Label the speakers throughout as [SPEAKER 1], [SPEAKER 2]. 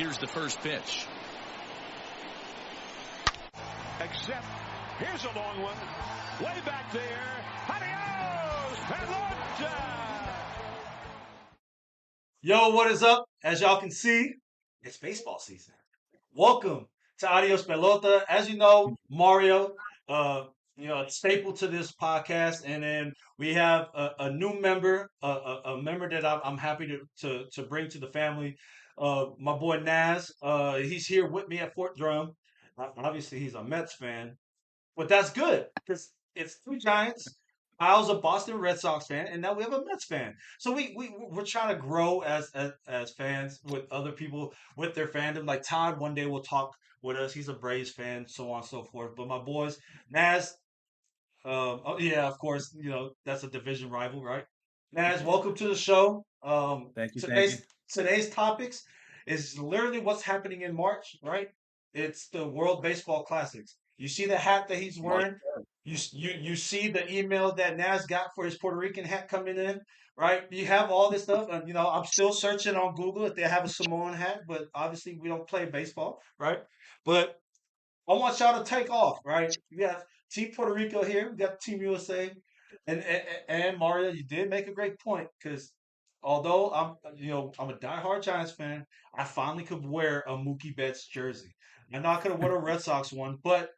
[SPEAKER 1] Here's the first pitch.
[SPEAKER 2] Except, here's a long one. Way back there. Adios, Pelota!
[SPEAKER 3] Yo, what is up? As y'all can see, it's baseball season. Welcome to Adios, Pelota. As you know, Mario, a staple to this podcast, and then we have a new member, a member that I'm happy to bring to the family. My boy Naz. He's here with me at Fort Drum. Obviously, he's a Mets fan, but that's good because it's two Giants. I was a Boston Red Sox fan, and now we have a Mets fan. So we're trying to grow as fans with other people with their fandom. Like Todd, one day will talk with us. He's a Braves fan, so on and so forth. But my boys, Naz, oh yeah, of course, that's a division rival, right? Naz, welcome to the show.
[SPEAKER 4] Thank you.
[SPEAKER 3] Today's topics is literally what's happening in March, right? It's the World Baseball Classics. You see the hat that he's wearing. You see the email that Naz got for his Puerto Rican hat coming in, right? You have all this stuff, and I'm still searching on Google if they have a Samoan hat, but obviously we don't play baseball, right? But I want y'all to take off, right? We got Team Puerto Rico here. We got Team USA, and Mario. You did make a great point because although I'm a diehard Giants fan, I finally could wear a Mookie Betts jersey. I know I could have worn a Red Sox one, but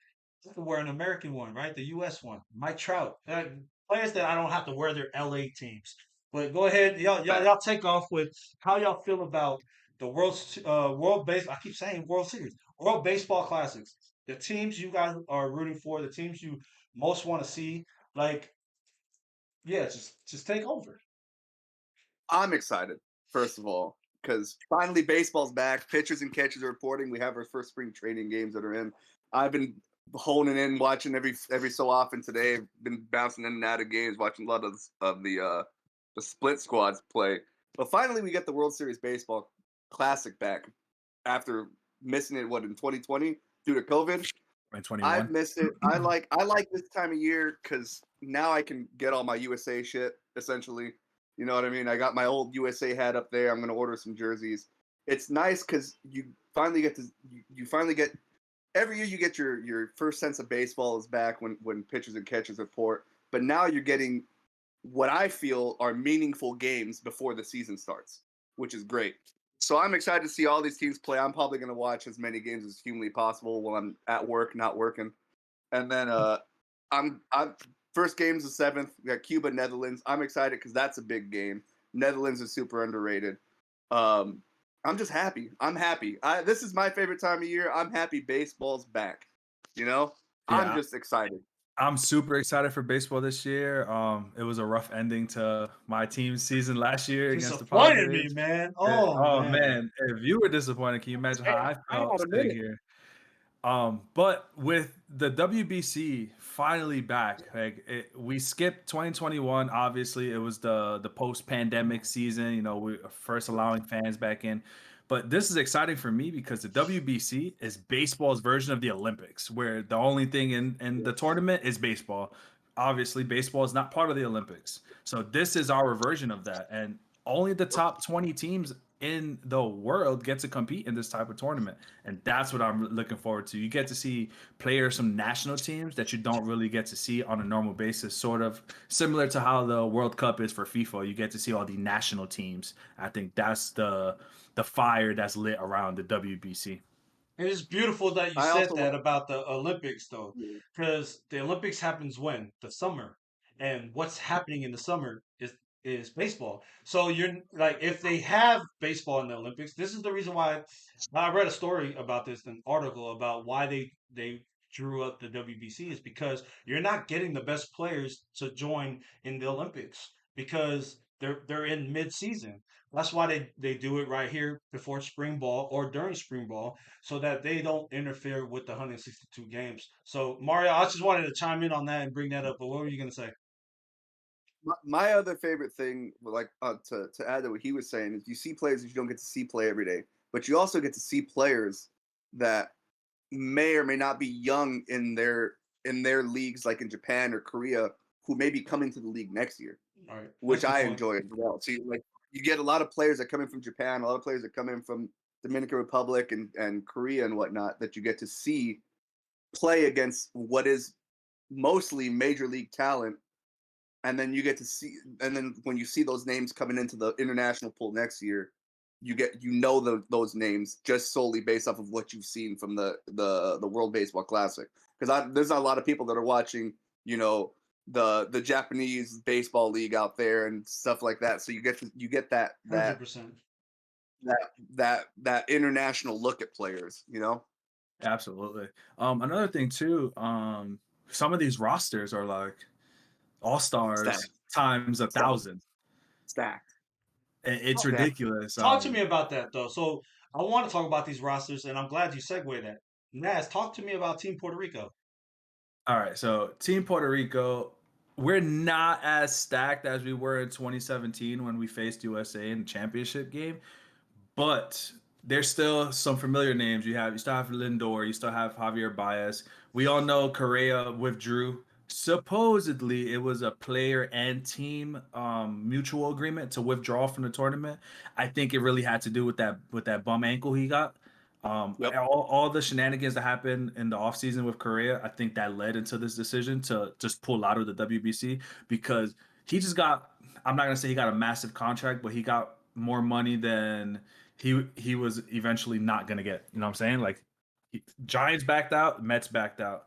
[SPEAKER 3] I could wear an American one, right? The U.S. one. Mike Trout, players that I don't have to wear their L.A. teams. But go ahead, y'all take off with how y'all feel about the World Base. I keep saying World Series, World Baseball Classics. The teams you guys are rooting for, the teams you most want to see. Like, yeah, just take over.
[SPEAKER 5] I'm excited, first of all, because finally baseball's back. Pitchers and catchers are reporting. We have our first spring training games that are in. I've been honing in, watching every so often today. I've been bouncing in and out of games, watching a lot of the split squads play. But finally, we get the World Series Baseball Classic back after missing it, in 2020 due to COVID.
[SPEAKER 4] 2021.
[SPEAKER 5] I've missed it. I like this time of year because now I can get all my USA shit, essentially. You know what I mean? I got my old USA hat up there. I'm going to order some jerseys. It's nice because you finally get every year you get your first sense of baseball is back when pitchers and catchers report. But now you're getting what I feel are meaningful games before the season starts, which is great. So I'm excited to see all these teams play. I'm probably going to watch as many games as humanly possible while I'm at work, not working. And then I'm first game's the 7th. We got Cuba, Netherlands. I'm excited because that's a big game. Netherlands is super underrated. I'm just happy. I'm happy. This is my favorite time of year. I'm happy baseball's back.
[SPEAKER 4] Yeah.
[SPEAKER 5] I'm just excited.
[SPEAKER 4] I'm super excited for baseball this year. It was a rough ending to my team's season last year against the
[SPEAKER 3] Disappointed me,
[SPEAKER 4] Padres.
[SPEAKER 3] man.
[SPEAKER 4] Oh
[SPEAKER 3] Man.
[SPEAKER 4] man, if you were disappointed, can you imagine how I felt sitting here? But with the WBC finally back, we skipped 2021. Obviously, it was the post-pandemic season. We are first allowing fans back in. But this is exciting for me because the WBC is baseball's version of the Olympics, where the only thing in the tournament is baseball. Obviously, baseball is not part of the Olympics. So this is our version of that. And only the top 20 teams in the world get to compete in this type of tournament. And that's what I'm looking forward to. You get to see players from national teams that you don't really get to see on a normal basis, sort of similar to how the World Cup is for FIFA. You get to see all the national teams. I think that's the fire that's lit around the WBC.
[SPEAKER 3] And it's beautiful that you said that about the Olympics, though, because the Olympics happens when the summer, and what's happening in the summer is baseball. So you're like, if they have baseball in the Olympics, this is the reason why I read a story about this, an article about why they drew up the WBC is because you're not getting the best players to join in the Olympics because they're in mid-season. That's why they do it right here before spring ball or during spring ball so that they don't interfere with the 162 games. So, Mario, I just wanted to chime in on that and bring that up. But what were you going to say?
[SPEAKER 5] My other favorite thing, to add to what he was saying, is you see players that you don't get to see play every day, but you also get to see players that may or may not be young in their leagues, like in Japan or Korea, who may be coming to the league next year, which I enjoy as well. So you get a lot of players that come in from Japan, a lot of players that come in from Dominican Republic and Korea and whatnot that you get to see play against what is mostly major league talent. And then you get to see, and then when you see those names coming into the international pool next year, those names just solely based off of what you've seen from the World Baseball Classic. Because there's a lot of people that are watching, the Japanese baseball league out there and stuff like that. So you get that
[SPEAKER 3] 100%.
[SPEAKER 5] that international look at players.
[SPEAKER 4] Absolutely. Another thing too, some of these rosters are like all-stars
[SPEAKER 5] Stacked.
[SPEAKER 4] times 1,000.
[SPEAKER 5] Stacked.
[SPEAKER 4] It's ridiculous.
[SPEAKER 3] Talk to me about that, though. So I want to talk about these rosters, and I'm glad you segued that. Naz, talk to me about Team Puerto Rico.
[SPEAKER 4] All right, so Team Puerto Rico, we're not as stacked as we were in 2017 when we faced USA in the championship game, but there's still some familiar names. You still have Lindor, you still have Javier Baez. We all know Correa withdrew. Supposedly, it was a player and team mutual agreement to withdraw from the tournament. I think it really had to do with that bum ankle he got.
[SPEAKER 5] Yep.
[SPEAKER 4] All the shenanigans that happened in the offseason with Correa, I think that led into this decision to just pull out of the WBC because he just got, I'm not going to say he got a massive contract, but he got more money than he was eventually not going to get. You know what I'm saying? Like, Giants backed out, Mets backed out.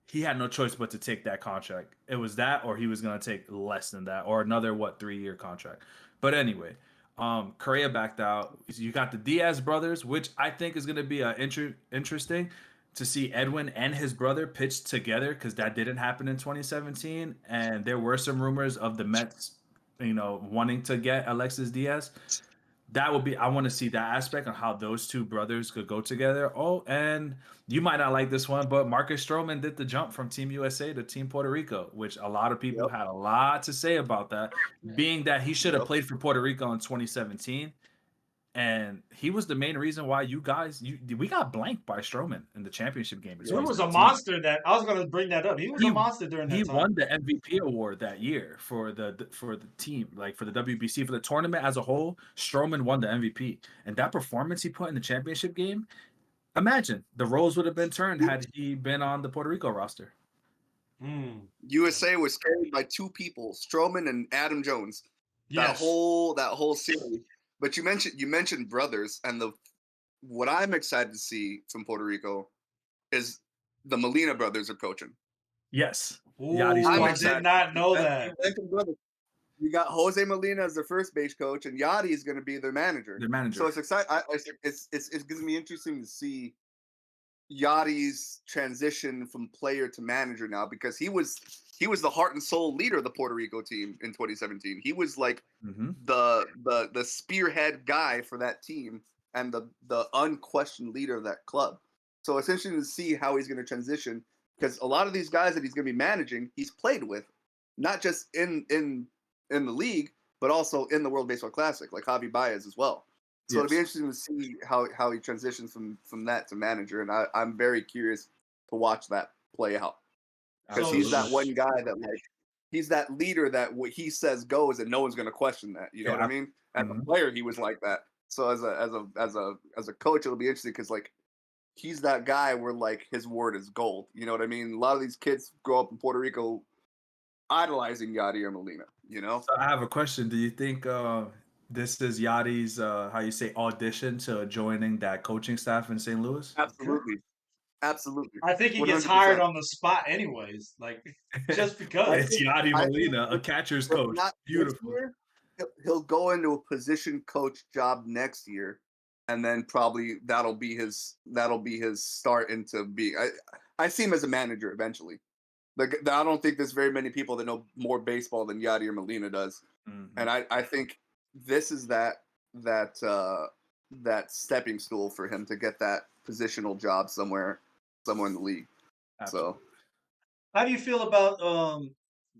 [SPEAKER 4] He had no choice but to take that contract. It was that, or he was going to take less than that, or another 3-year contract. But anyway, Correa backed out. You got the Diaz brothers, which I think is going to be interesting to see Edwin and his brother pitch together because that didn't happen in 2017, and there were some rumors of the Mets, wanting to get Alexis Diaz. That would be, I want to see that aspect on how those two brothers could go together. Oh, and you might not like this one, but Marcus Stroman did the jump from Team USA to Team Puerto Rico, which a lot of people had a lot to say about that, being that he should have played for Puerto Rico in 2017. And he was the main reason why we got blanked by Stroman in the championship game.
[SPEAKER 3] He was a monster I was going to bring that up. He was a monster during that time.
[SPEAKER 4] He won the MVP award that year for the team, like for the WBC, for the tournament as a whole. Stroman won the MVP. And that performance he put in the championship game, imagine the roles would have been turned had he been on the Puerto Rico roster.
[SPEAKER 5] USA was carried by two people, Stroman and Adam Jones. Yes. That whole series. But you mentioned brothers, and what I'm excited to see from Puerto Rico is the Molina brothers are coaching.
[SPEAKER 4] Yes.
[SPEAKER 3] Ooh, I did not know that.
[SPEAKER 5] You got Jose Molina as their first base coach, and Yadi is going to be their manager. So it's exciting. It's going to be interesting to see Yadi's transition from player to manager now, because he was the heart and soul leader of the Puerto Rico team in 2017. He was like the spearhead guy for that team and the unquestioned leader of that club. So it's interesting to see how he's going to transition, because a lot of these guys that he's going to be managing, he's played with, not just in the league, but also in the World Baseball Classic, like Javi Baez as well. So it'll be interesting to see how he transitions from that to manager, and I'm very curious to watch that play out, because he's that one guy that, like, he's that leader that what he says goes, and no one's going to question that. You know what I mean? As a player, he was like that. So as a coach, it'll be interesting, because like he's that guy where like his word is gold. You know what I mean? A lot of these kids grow up in Puerto Rico idolizing Yadi or Molina. So
[SPEAKER 4] I have a question. Do you think this is Yadi's, audition to joining that coaching staff in St. Louis?
[SPEAKER 5] Absolutely.
[SPEAKER 3] I think he gets 100%. Hired on the spot anyways, like just because.
[SPEAKER 4] It's Yadi Molina, a catcher's coach. Beautiful.
[SPEAKER 5] He'll go into a position coach job next year, and then probably that'll be his start into being. I see him as a manager eventually. Like, I don't think there's very many people that know more baseball than Yadi or Molina does, and I think this is that stepping stool for him to get that positional job somewhere in the league. Absolutely. So,
[SPEAKER 3] how do you feel about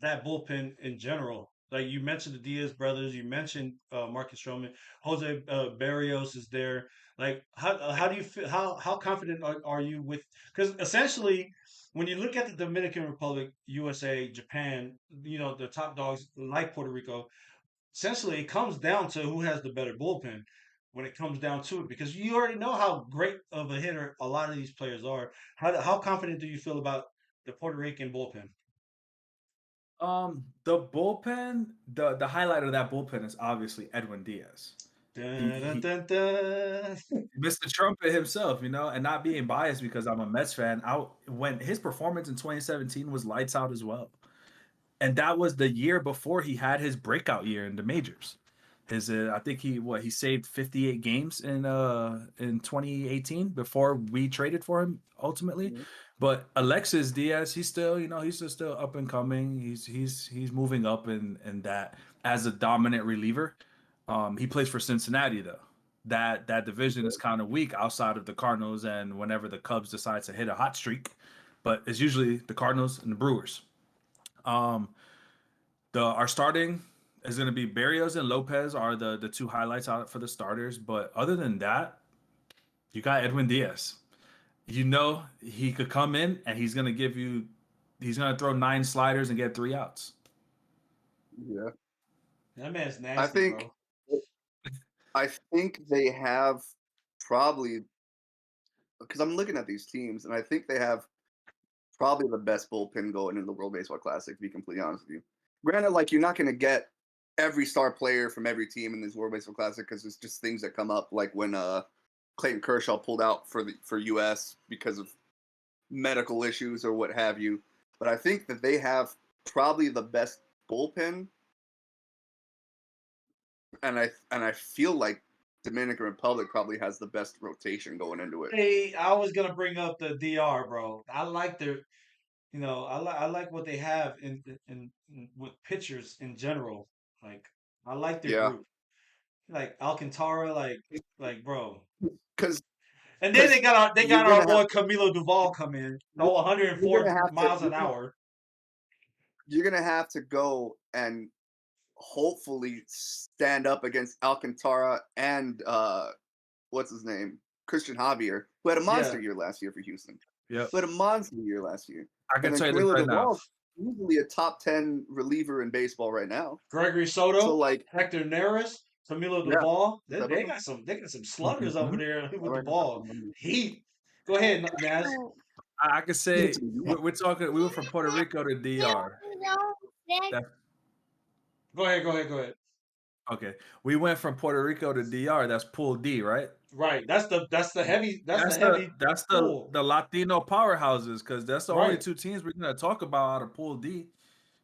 [SPEAKER 3] that bullpen in general? Like, you mentioned the Diaz brothers, you mentioned Marcus Stroman, Jose Barrios is there. Like, how do you feel? How confident are you with? Because essentially, when you look at the Dominican Republic, USA, Japan, the top dogs like Puerto Rico, essentially it comes down to who has the better bullpen. when it comes down to it? Because you already know how great of a hitter a lot of these players are. How confident do you feel about the Puerto Rican bullpen?
[SPEAKER 4] The bullpen, the highlight of that bullpen is obviously Edwin Diaz.
[SPEAKER 3] Dun, dun, dun, dun.
[SPEAKER 4] Mr. Trumpet himself, and not being biased because I'm a Mets fan. When his performance in 2017 was lights out as well, and that was the year before he had his breakout year in the majors. I think he saved 58 games in 2018 before we traded for him ultimately.
[SPEAKER 5] Mhm.
[SPEAKER 4] But Alexis Diaz, he's still he's still up and coming. He's moving up in that as a dominant reliever. He plays for Cincinnati though. That division is kind of weak outside of the Cardinals and whenever the Cubs decide to hit a hot streak, but it's usually the Cardinals and the Brewers. Our starting is going to be Berrios and Lopez are the two highlights out for the starters. But other than that, you got Edwin Diaz. He could come in and he's going to throw 9 sliders and get 3 outs.
[SPEAKER 5] Yeah.
[SPEAKER 3] That man's nasty, bro.
[SPEAKER 5] I think they have probably, because I'm looking at these teams, and I think they have probably the best bullpen going in the World Baseball Classic, to be completely honest with you. Granted, like, you're not going to get every star player from every team in this World Baseball Classic because it's just things that come up, like when Clayton Kershaw pulled out for U.S. because of medical issues or what have you. But I think that they have probably the best bullpen, and I feel like Dominican Republic probably has the best rotation going into it.
[SPEAKER 3] Hey, I was gonna bring up the DR, bro. I like their, I like what they have in with pitchers in general. Like, I like their group. Like Alcantara, like bro.
[SPEAKER 5] Because
[SPEAKER 3] And then they got our boy Camilo Duvall come in, 104 miles an hour.
[SPEAKER 5] You're gonna have to go and hopefully stand up against Alcantara and what's his name, Christian Javier, who had a monster year last year for Houston.
[SPEAKER 4] Yeah,
[SPEAKER 5] who had a monster year last year.
[SPEAKER 4] I can tell you this right now.
[SPEAKER 5] Easily a top 10 reliever in baseball right now.
[SPEAKER 3] Gregory Soto,
[SPEAKER 5] so like
[SPEAKER 3] Hector Neris, Camilo Duvall. They got some sluggers over there with the ball. Go ahead, Naz.
[SPEAKER 4] I could say we're talking. We went from Puerto Rico to DR.
[SPEAKER 3] Go ahead.
[SPEAKER 4] Okay, we went from Puerto Rico to DR. That's Pool D, right?
[SPEAKER 3] Right. That's the heavy. That's
[SPEAKER 4] the Latino powerhouses because that's the only 2 teams we're gonna talk about out of Pool D.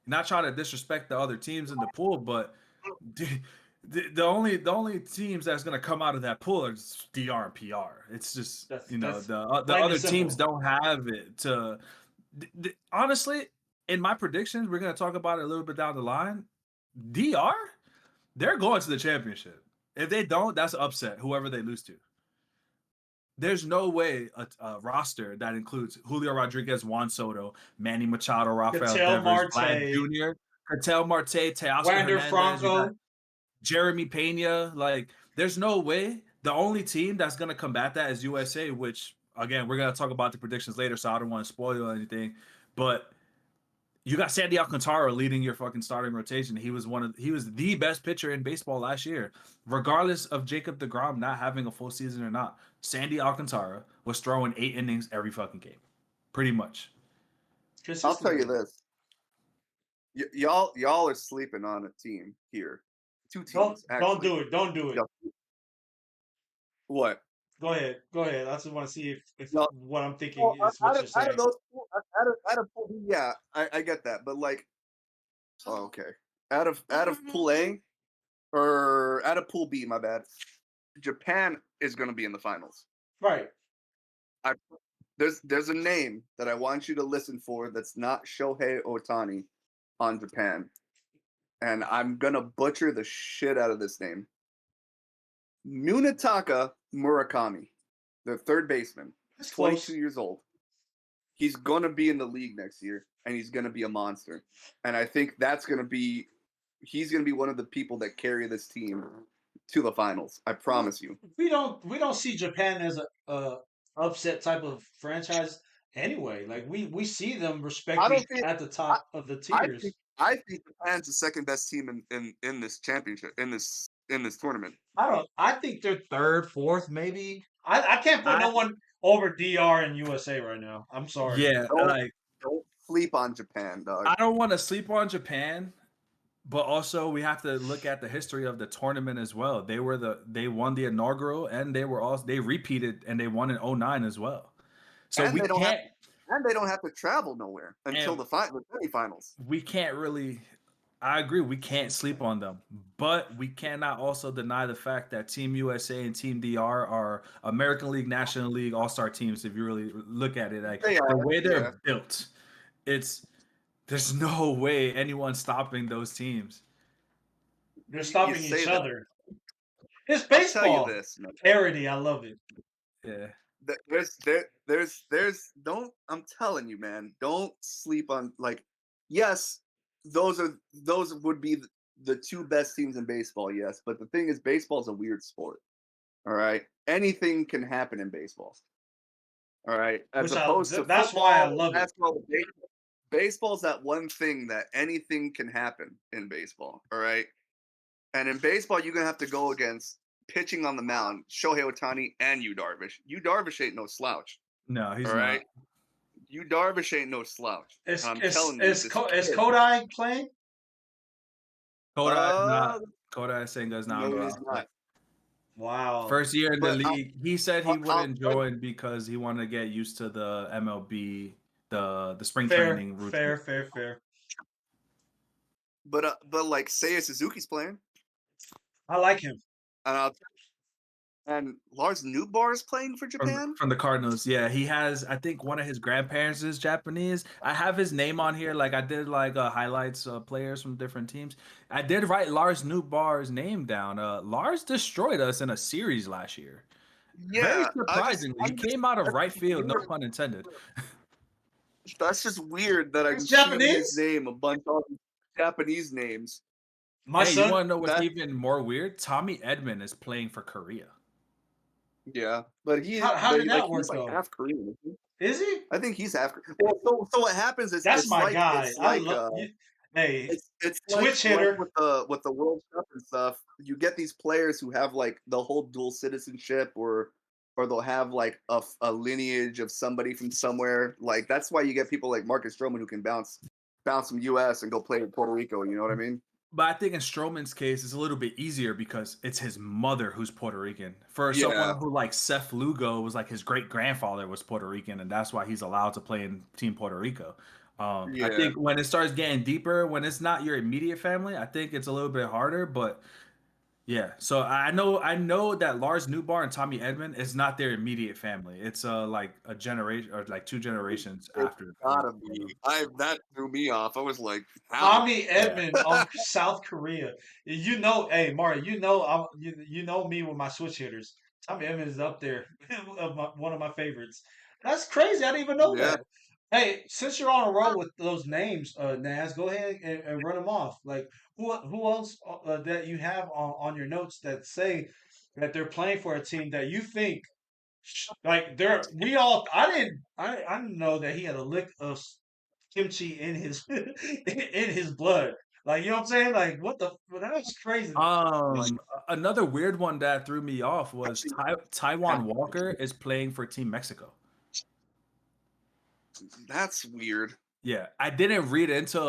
[SPEAKER 4] Not trying to disrespect the other teams in the pool, but the only teams that's gonna come out of that pool are DR and PR. It's just the other teams don't have it to. Honestly, in my predictions, we're gonna talk about it a little bit down the line. DR, they're going to the championship. If they don't, that's an upset. Whoever they lose to. There's no way a roster that includes Julio Rodriguez, Juan Soto, Manny Machado, Rafael Devers, Vlad Jr., Ketel Marte, Teoscar
[SPEAKER 3] Wander
[SPEAKER 4] Hernandez,
[SPEAKER 3] Franco,
[SPEAKER 4] Jeremy Pena. Like, there's no way. The only team that's going to combat that is USA, which, again, we're going to talk about the predictions later, so I don't want to spoil anything. But you got Sandy Alcantara leading your fucking starting rotation. He was the best pitcher in baseball last year, regardless of Jacob deGrom not having a full season or not. Sandy Alcantara was throwing 8 innings every fucking game, pretty much.
[SPEAKER 5] I'll tell you this: y'all are sleeping on a team here. 2 teams.
[SPEAKER 3] Don't do it.
[SPEAKER 5] What?
[SPEAKER 3] Go ahead. I just want to see if what I'm thinking is what you're saying.
[SPEAKER 5] Out of Pool B, yeah, I get that, but like, okay, out of Pool A or out of Pool B, my bad. Japan is going to be in the finals.
[SPEAKER 3] Right.
[SPEAKER 5] There's a name that I want you to listen for that's not Shohei Ohtani on Japan, and I'm gonna butcher the shit out of this name. Munetaka Murakami, the third baseman, 22 years old. He's going to be in the league next year, and he's going to be a monster. And I think he's going to be one of the people that carry this team to the finals. I promise you.
[SPEAKER 3] We don't see Japan as a upset type of franchise anyway. Like we see them respected at the top of the tiers.
[SPEAKER 5] I think Japan's the second best team in this championship, in this in this tournament.
[SPEAKER 3] I think they're third, fourth, maybe. I can't put no one over DR and USA right now. I'm sorry.
[SPEAKER 4] Yeah,
[SPEAKER 5] Don't sleep on Japan, dog.
[SPEAKER 4] I don't want to sleep on Japan, but also we have to look at the history of the tournament as well. They won the inaugural, and they repeated and they won in 2009 as well. So
[SPEAKER 5] and
[SPEAKER 4] we
[SPEAKER 5] they
[SPEAKER 4] can't
[SPEAKER 5] have to travel nowhere until the semifinals.
[SPEAKER 4] We can't really. I agree. We can't sleep on them, but we cannot also deny the fact that Team USA and Team DR are American League, National League, All-Star teams. If you really look at it, like the way they're built, there's no way anyone's stopping those teams.
[SPEAKER 3] They're stopping each other. It's baseball.
[SPEAKER 5] I'll tell you this, man.
[SPEAKER 3] Parody. I love it.
[SPEAKER 4] Yeah.
[SPEAKER 5] Don't. I'm telling you, man. Don't sleep on yes. Those would be the two best teams in baseball, yes. But the thing is, baseball is a weird sport. All right, anything can happen in baseball. All right,
[SPEAKER 3] that's why I love it.
[SPEAKER 5] Baseball's that one thing that anything can happen in baseball. All right, and in baseball, you're gonna have to go against pitching on the mound, Shohei Ohtani and Yu Darvish. Yu Darvish ain't no slouch.
[SPEAKER 4] No, he's
[SPEAKER 5] all right.
[SPEAKER 4] not.
[SPEAKER 5] Yu Darvish ain't no slouch.
[SPEAKER 3] Is Kodai playing?
[SPEAKER 4] Kodai Senga's not.
[SPEAKER 5] No, he's not.
[SPEAKER 3] Wow.
[SPEAKER 4] First year in the league, he said he wouldn't join because he wanted to get used to the MLB, the spring training routine.
[SPEAKER 3] Fair.
[SPEAKER 5] But Seiya Suzuki's playing.
[SPEAKER 3] I like him.
[SPEAKER 5] And Lars Nootbaar is playing for Japan?
[SPEAKER 4] From the Cardinals, yeah. He has, I think one of his grandparents is Japanese. I have his name on here. I did highlights of players from different teams. I did write Lars Nootbaar's name down. Lars destroyed us in a series last year.
[SPEAKER 5] Yeah.
[SPEAKER 4] Very surprisingly. He came out of right field, no pun intended.
[SPEAKER 5] That's just weird that I see his name, a bunch of Japanese names.
[SPEAKER 4] You want to know what's even more weird? Tommy Edman is playing for Korea.
[SPEAKER 5] Yeah, but
[SPEAKER 3] how did that work though?
[SPEAKER 5] Half Korean,
[SPEAKER 3] is he?
[SPEAKER 5] I think he's half Korean. Well, so what happens is
[SPEAKER 3] that's my guy.
[SPEAKER 5] It's
[SPEAKER 3] switch hitter
[SPEAKER 5] with the World Cup and stuff. You get these players who have the whole dual citizenship, or they'll have a lineage of somebody from somewhere. That's why you get people like Marcus Stroman who can bounce from U.S. and go play in Puerto Rico. You know what I mean?
[SPEAKER 4] But I think in Stroman's case, it's a little bit easier because it's his mother who's Puerto Rican. For someone who Seth Lugo was his great-grandfather was Puerto Rican, and that's why he's allowed to play in Team Puerto Rico. I think when it starts getting deeper, when it's not your immediate family, I think it's a little bit harder. But yeah, so I know that Lars Nootbaar and Tommy Edman is not their immediate family. It's a generation or 2 generations after.
[SPEAKER 5] Gotta be. That threw me off. I was like,
[SPEAKER 3] how? Tommy Edman of South Korea. Hey Mario, you know me with my switch hitters. Tommy Edman is up there, one of my favorites. That's crazy. I didn't even know that. Hey, since you're on a roll with those names, Naz, go ahead and run them off. Who else that you have on your notes that say that they're playing for a team that you think I didn't know that he had a lick of kimchi in his in his blood. You know what I'm saying? That was crazy.
[SPEAKER 4] Another weird one that threw me off was Taiwan Walker is playing for Team Mexico.
[SPEAKER 5] That's weird.
[SPEAKER 4] Yeah, I didn't read into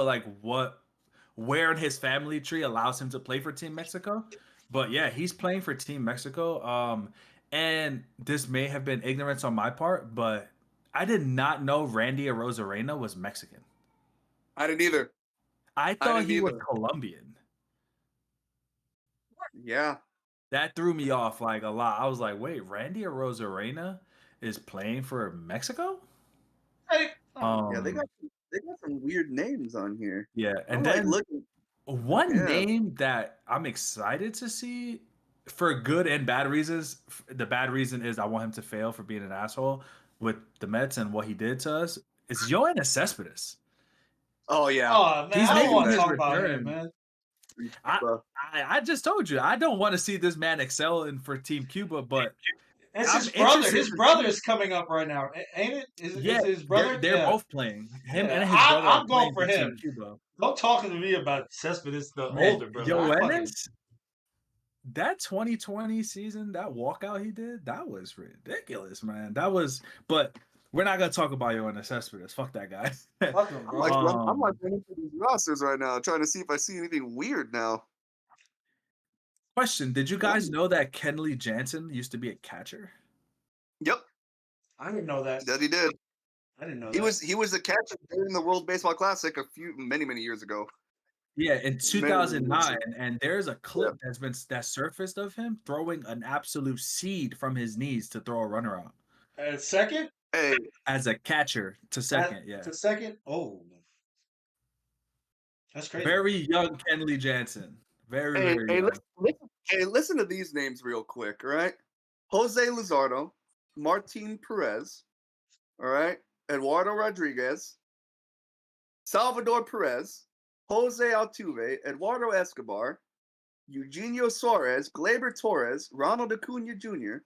[SPEAKER 4] where in his family tree allows him to play for Team Mexico, but yeah, he's playing for Team Mexico. And this may have been ignorance on my part, but I did not know Randy Arozarena was Mexican.
[SPEAKER 5] I didn't either.
[SPEAKER 4] I thought he was Colombian.
[SPEAKER 5] Yeah,
[SPEAKER 4] that threw me off a lot. I was like, wait, Randy Arozarena is playing for Mexico?
[SPEAKER 5] Yeah, they got some weird names on here.
[SPEAKER 4] Yeah, and then one name that I'm excited to see for good and bad reasons. The bad reason is I want him to fail for being an asshole with the Mets and what he did to us. Is Yoenis Cespedes.
[SPEAKER 5] Oh yeah.
[SPEAKER 3] Oh man, I don't want to talk about him, man.
[SPEAKER 4] I just told you I don't want to see this man excel for Team Cuba, but.
[SPEAKER 3] It's his brother. His brother is coming up right now, ain't it? Is his brother?
[SPEAKER 4] They're both playing. Him and his brother.
[SPEAKER 3] I'm going for him. Don't talk to me about Cespedes, the older brother.
[SPEAKER 4] that 2020 season, that walkout he did, that was ridiculous, man. But we're not gonna talk about Yoenis Cespedes. Fuck that guy.
[SPEAKER 3] Fuck him,
[SPEAKER 5] I'm
[SPEAKER 3] bro.
[SPEAKER 5] like, I'm like running through these rosters right now, trying to see if I see anything weird now.
[SPEAKER 4] Question: did you guys know that Kenley Jansen used to be a catcher?
[SPEAKER 5] Yep,
[SPEAKER 3] I didn't know that.
[SPEAKER 5] that he did.
[SPEAKER 3] I didn't know
[SPEAKER 5] He
[SPEAKER 3] that.
[SPEAKER 5] was a catcher during the World Baseball Classic many years ago.
[SPEAKER 4] Yeah, in 2009, and there's a clip that surfaced of him throwing an absolute seed from his knees to throw a runner out.
[SPEAKER 3] At second?
[SPEAKER 5] Hey,
[SPEAKER 4] as a catcher to second, yeah.
[SPEAKER 3] To second? Oh. That's crazy.
[SPEAKER 4] Very young Kenley Jansen. Very young.
[SPEAKER 5] Listen to these names real quick, all right? Jose Luzardo, Martin Perez, all right? Eduardo Rodriguez, Salvador Perez, Jose Altuve, Eduardo Escobar, Eugenio Suarez, Gleyber Torres, Ronald Acuna Jr.,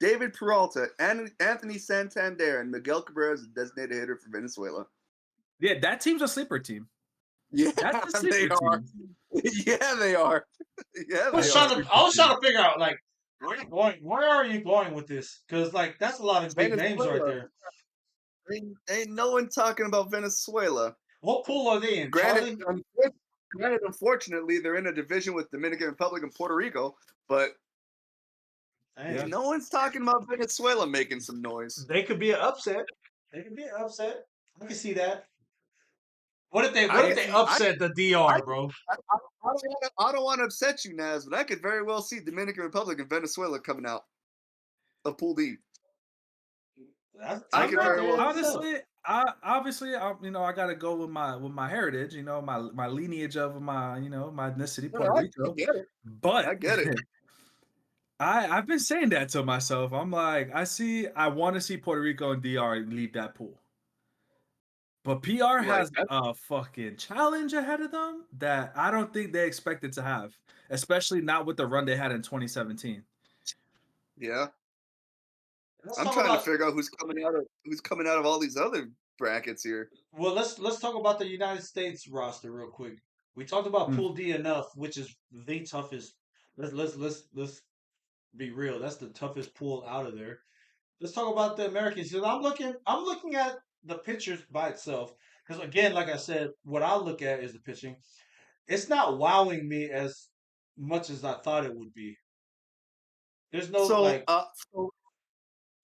[SPEAKER 5] David Peralta, Anthony Santander, and Miguel Cabrera is a designated hitter for Venezuela.
[SPEAKER 4] Yeah, that team's a sleeper team.
[SPEAKER 5] Yeah,
[SPEAKER 4] that's a
[SPEAKER 5] they
[SPEAKER 4] sleeper
[SPEAKER 5] are.
[SPEAKER 4] team.
[SPEAKER 5] Yeah, they are. Yeah,
[SPEAKER 3] I was trying to figure out, like, where are you going with this? Because, like, that's a lot of big names right there.
[SPEAKER 5] Ain't no one talking about Venezuela.
[SPEAKER 3] What pool are they in?
[SPEAKER 5] Granted, unfortunately, they're in a division with Dominican Republic and Puerto Rico, but no one's talking about Venezuela making some noise.
[SPEAKER 3] They could be an upset. I can see that. What if they upset the DR, bro?
[SPEAKER 5] I don't want to upset you, Naz, but I could very well see Dominican Republic and Venezuela coming out of Pool D.
[SPEAKER 4] I could very well. Honestly, I gotta go with my heritage, my lineage of my ethnicity, Puerto Rico.
[SPEAKER 5] I get it.
[SPEAKER 4] But
[SPEAKER 5] I get it.
[SPEAKER 4] I've been saying that to myself. I'm like, I want to see Puerto Rico and DR leave that pool. But PR has a fucking challenge ahead of them that I don't think they expected to have, especially not with the run they had in 2017.
[SPEAKER 5] Yeah. I'm trying to figure out who's coming out of all these other brackets here.
[SPEAKER 3] Well, let's talk about the United States roster real quick. We talked about Pool D enough, which is the toughest. Let's be real. That's the toughest pool out of there. Let's talk about the Americans. I'm looking at the pitchers by itself because, again, like I said, what I look at is the pitching. It's not wowing me as much as I thought it would be. There's no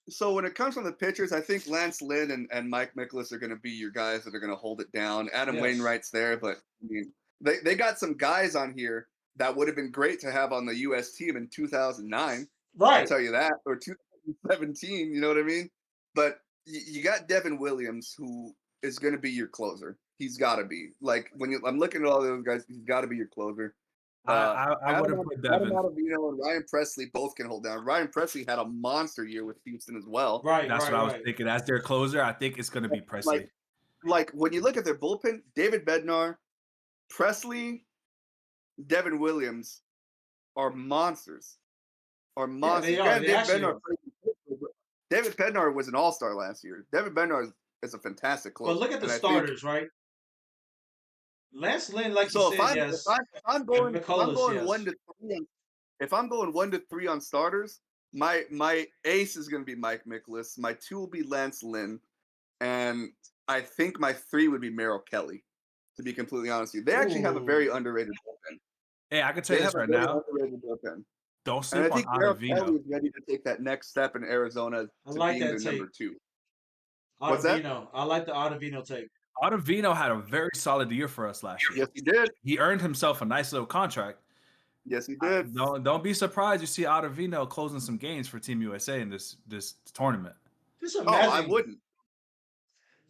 [SPEAKER 5] So when it comes from the pitchers, I think Lance Lynn and Mike Mikolas are going to be your guys that are going to hold it down. Adam Wainwright's there, but I mean, they got some guys on here that would have been great to have on the U.S. team in 2009.
[SPEAKER 3] Right.
[SPEAKER 5] I'll tell you that. Or 2017, you know what I mean? But you got Devin Williams, who is going to be your closer. He's got to be. Like, I'm looking at all those guys, he's got to be your closer.
[SPEAKER 4] I would have put Devin.
[SPEAKER 5] Adam Ottavino and Ryan Presley both can hold down. Ryan Presley had a monster year with Houston as well.
[SPEAKER 3] Right.
[SPEAKER 4] That's what I was thinking. As their closer, I think it's going to be Presley.
[SPEAKER 5] Like when you look at their bullpen, David Bednar, Presley, Devin Williams are monsters.
[SPEAKER 3] Yeah, they are.
[SPEAKER 5] David Bednar was an all-star last year. David Bednar is a fantastic closer.
[SPEAKER 3] But look at the starters, right? Lance Lynn, like you said, yes.
[SPEAKER 5] If I'm going 1 to 3, if I'm going 1 to 3 on starters, my ace is going to be Mike Mikolas. My 2 will be Lance Lynn, and I think my 3 would be Merrill Kelly. To be completely honest with you, they actually have a very underrated bullpen.
[SPEAKER 4] Hey, I can tell you this right now. Don't sleep on
[SPEAKER 5] Merrill Kelly is ready to take that next step in Arizona to being the number 2.
[SPEAKER 3] What's that? I like the Ottavino take.
[SPEAKER 4] Ottavino had a very solid year for us last year.
[SPEAKER 5] Yes, he did.
[SPEAKER 4] He earned himself a nice little contract.
[SPEAKER 5] Yes, he did.
[SPEAKER 4] Don't be surprised you see Ottavino closing some games for Team USA in this tournament.
[SPEAKER 5] I wouldn't.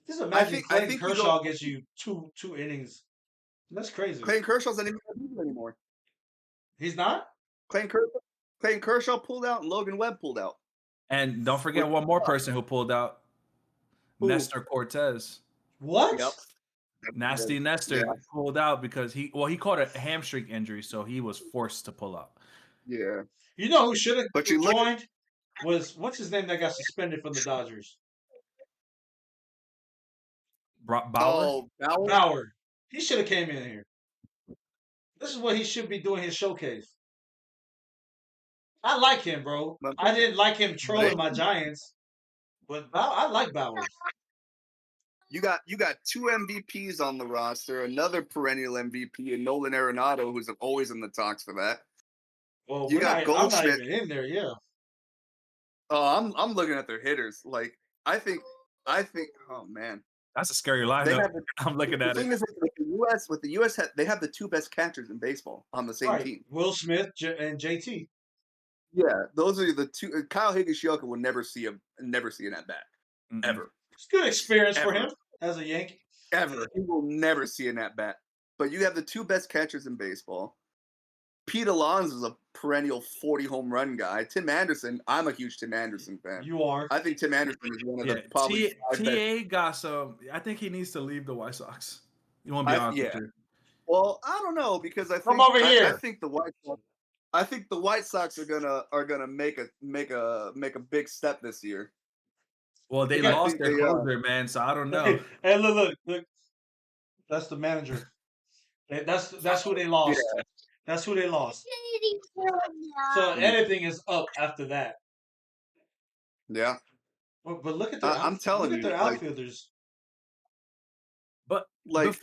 [SPEAKER 3] Just imagine Clayton Kershaw gets you two innings. That's crazy.
[SPEAKER 5] Clayton Kershaw's not even anymore.
[SPEAKER 3] He's not?
[SPEAKER 5] Clayton Kershaw pulled out and Logan Webb pulled out.
[SPEAKER 4] And don't forget one more person who pulled out. Who? Nestor Cortez.
[SPEAKER 3] What?
[SPEAKER 5] Yep.
[SPEAKER 4] Nasty Nestor pulled out because he caught a hamstring injury, so he was forced to pull out.
[SPEAKER 5] Yeah.
[SPEAKER 3] You know who should have joined? Was what's his name that got suspended from the Dodgers?
[SPEAKER 4] Bauer?
[SPEAKER 5] Oh,
[SPEAKER 3] Bauer. He should have came in here. This is what he should be doing his showcase. I like him, bro. I didn't like him trolling my Giants, but I like Bauer.
[SPEAKER 5] You got 2 MVPs on the roster, another perennial MVP, and Nolan Arenado, who's always in the talks for that.
[SPEAKER 3] Well,
[SPEAKER 5] You got
[SPEAKER 3] I'm not
[SPEAKER 5] Goldschmidt.
[SPEAKER 3] even in there. Yeah.
[SPEAKER 5] Oh, I'm looking at their hitters. Like I think. Oh man,
[SPEAKER 4] That's a scary lineup. I'm looking at it.
[SPEAKER 5] The thing is, with the U.S., they have the 2 best catchers in baseball on the same team.
[SPEAKER 3] Will Smith and JT.
[SPEAKER 5] Yeah, those are the 2. Kyle Higashioka will never see an at bat ever.
[SPEAKER 3] It's good experience for him as a Yankee.
[SPEAKER 5] Ever, he will never see an at bat. But you have the 2 best catchers in baseball. Pete Alonso is a perennial 40 home run guy. Tim Anderson, I'm a huge Tim Anderson fan.
[SPEAKER 3] You are.
[SPEAKER 5] I think Tim Anderson is one of the probably
[SPEAKER 4] TA got some. I think he needs to leave the White Sox. You want to be honest with you?
[SPEAKER 5] Well, I don't know because I think
[SPEAKER 3] come over here.
[SPEAKER 5] I think the White Sox. I think the White Sox are gonna make a big step this year.
[SPEAKER 4] Well, they lost their closer, man. So I don't know.
[SPEAKER 3] Hey, look. That's the manager. That's who they lost. Yeah. That's who they lost. So anything is up after that.
[SPEAKER 5] Yeah.
[SPEAKER 3] But look at
[SPEAKER 5] I'm telling you,
[SPEAKER 3] their outfielders.
[SPEAKER 4] But like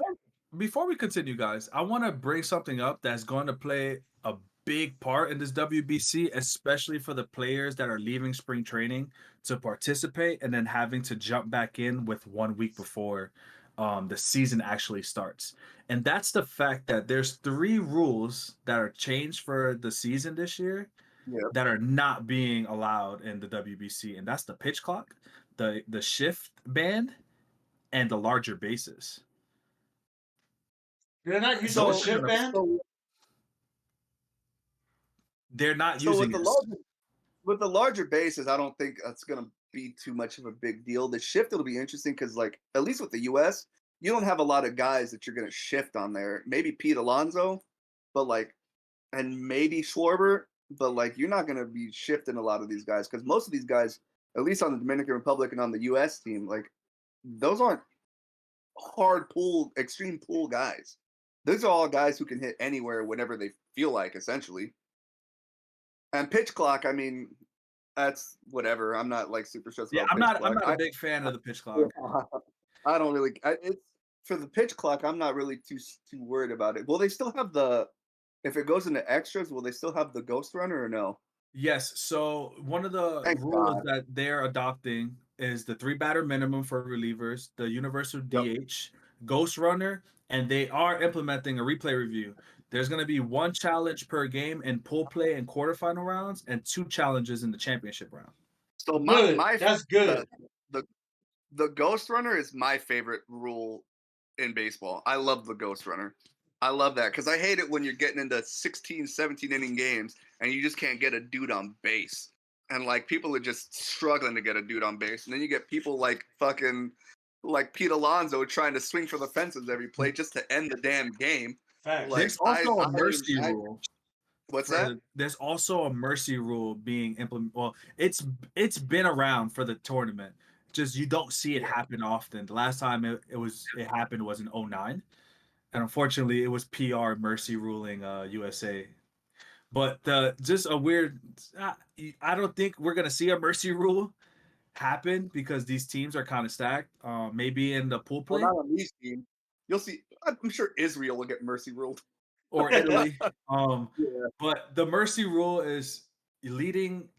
[SPEAKER 4] before we continue, guys, I want to bring something up that's going to play a big part in this WBC, especially for the players that are leaving spring training to participate and then having to jump back in with 1 week before the season actually starts. And that's the fact that there's 3 rules that are changed for the season this year that are not being allowed in the WBC. And that's the pitch clock, the shift band, and the larger bases.
[SPEAKER 3] They're not using the shift band?
[SPEAKER 4] They're not using it.
[SPEAKER 5] With the larger bases, I don't think that's going to be too much of a big deal. The shift, it'll be interesting because, like, at least with the U.S., you don't have a lot of guys that you're going to shift on there. Maybe Pete Alonso, but, like, and maybe Schwarber, but, like, you're not going to be shifting a lot of these guys because most of these guys, at least on the Dominican Republic and on the U.S. team, like, those aren't hard pull, extreme pull guys. Those are all guys who can hit anywhere whenever they feel like, essentially. And pitch clock, I mean, that's whatever. I'm not like super stressed about
[SPEAKER 4] I'm not a big fan of the pitch clock.
[SPEAKER 5] I don't really. It's for the pitch clock. I'm not really too worried about it. Will they still have the? If it goes into extras, will they still have the ghost runner or no?
[SPEAKER 4] Yes. So one of the rules that they're adopting is the 3 batter minimum for relievers, the universal DH, ghost runner, and they are implementing a replay review. There's going to be 1 challenge per game in pool play and quarterfinal rounds, and 2 challenges in the championship round.
[SPEAKER 5] So that's good. The ghost runner is my favorite rule in baseball. I love the ghost runner. I love that because I hate it when you're getting into 16, 17 inning games and you just can't get a dude on base. And like people are just struggling to get a dude on base. And then you get people like fucking like Pete Alonso trying to swing for the fences every play just to end the damn game.
[SPEAKER 3] Like,
[SPEAKER 4] there's also a mercy rule.
[SPEAKER 5] What's that?
[SPEAKER 4] There's also a mercy rule being implemented. Well, it's been around for the tournament. Just you don't see it happen often. The last time it happened was in 2009. And unfortunately, it was PR mercy ruling USA. But just a weird. I don't think we're gonna see a mercy rule happen because these teams are kind of stacked. Maybe in the pool play.
[SPEAKER 5] Well, not on these teams. You'll see. I'm sure Israel will get mercy ruled.
[SPEAKER 4] Or Italy. But the mercy rule is leading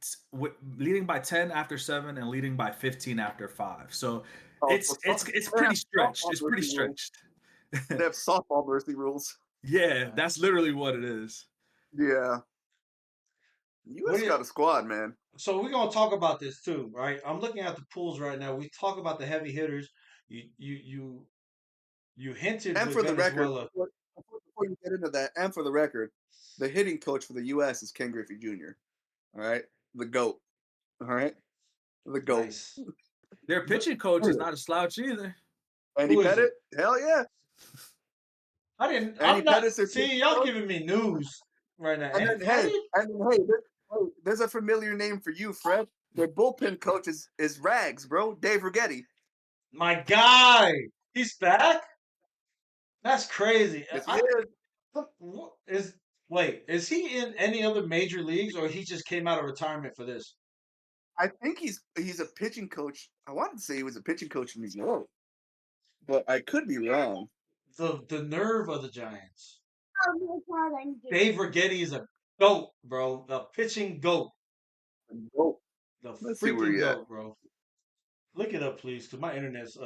[SPEAKER 4] by 10 after 7 and leading by 15 after 5. So it's pretty stretched. It's pretty stretched.
[SPEAKER 5] They have softball mercy rules.
[SPEAKER 4] Yeah, that's literally what it is.
[SPEAKER 5] Yeah. U.S. got a squad, man.
[SPEAKER 3] So we're gonna talk about this too, right? I'm looking at the pools right now. We talk about the heavy hitters. You hinted.
[SPEAKER 5] And for the record, before you get into that, and for the record, the hitting coach for the U.S. is Ken Griffey Jr. All right, the GOAT. All right, the GOAT.
[SPEAKER 3] Nice.
[SPEAKER 4] Their pitching coach is not a slouch either.
[SPEAKER 5] Andy Pettit, hell yeah.
[SPEAKER 3] I didn't. I'm not. See, y'all giving me news right now.
[SPEAKER 5] And then, there's a familiar name for you, Fred. Their bullpen coach is Rags, bro. Dave Righetti.
[SPEAKER 3] My guy, he's back. That's crazy.
[SPEAKER 5] Yes,
[SPEAKER 3] Wait, is he in any other major leagues, or he just came out of retirement for this?
[SPEAKER 5] I think he's a pitching coach. I wanted to say he was a pitching coach in New York, but I could be wrong.
[SPEAKER 3] The nerve of the Giants. Dave Righetti is a goat, bro. The pitching goat.
[SPEAKER 5] Oh,
[SPEAKER 3] The
[SPEAKER 5] let's see where
[SPEAKER 3] freaking
[SPEAKER 5] he at.
[SPEAKER 3] goat, bro. Look it up, please, because my internet's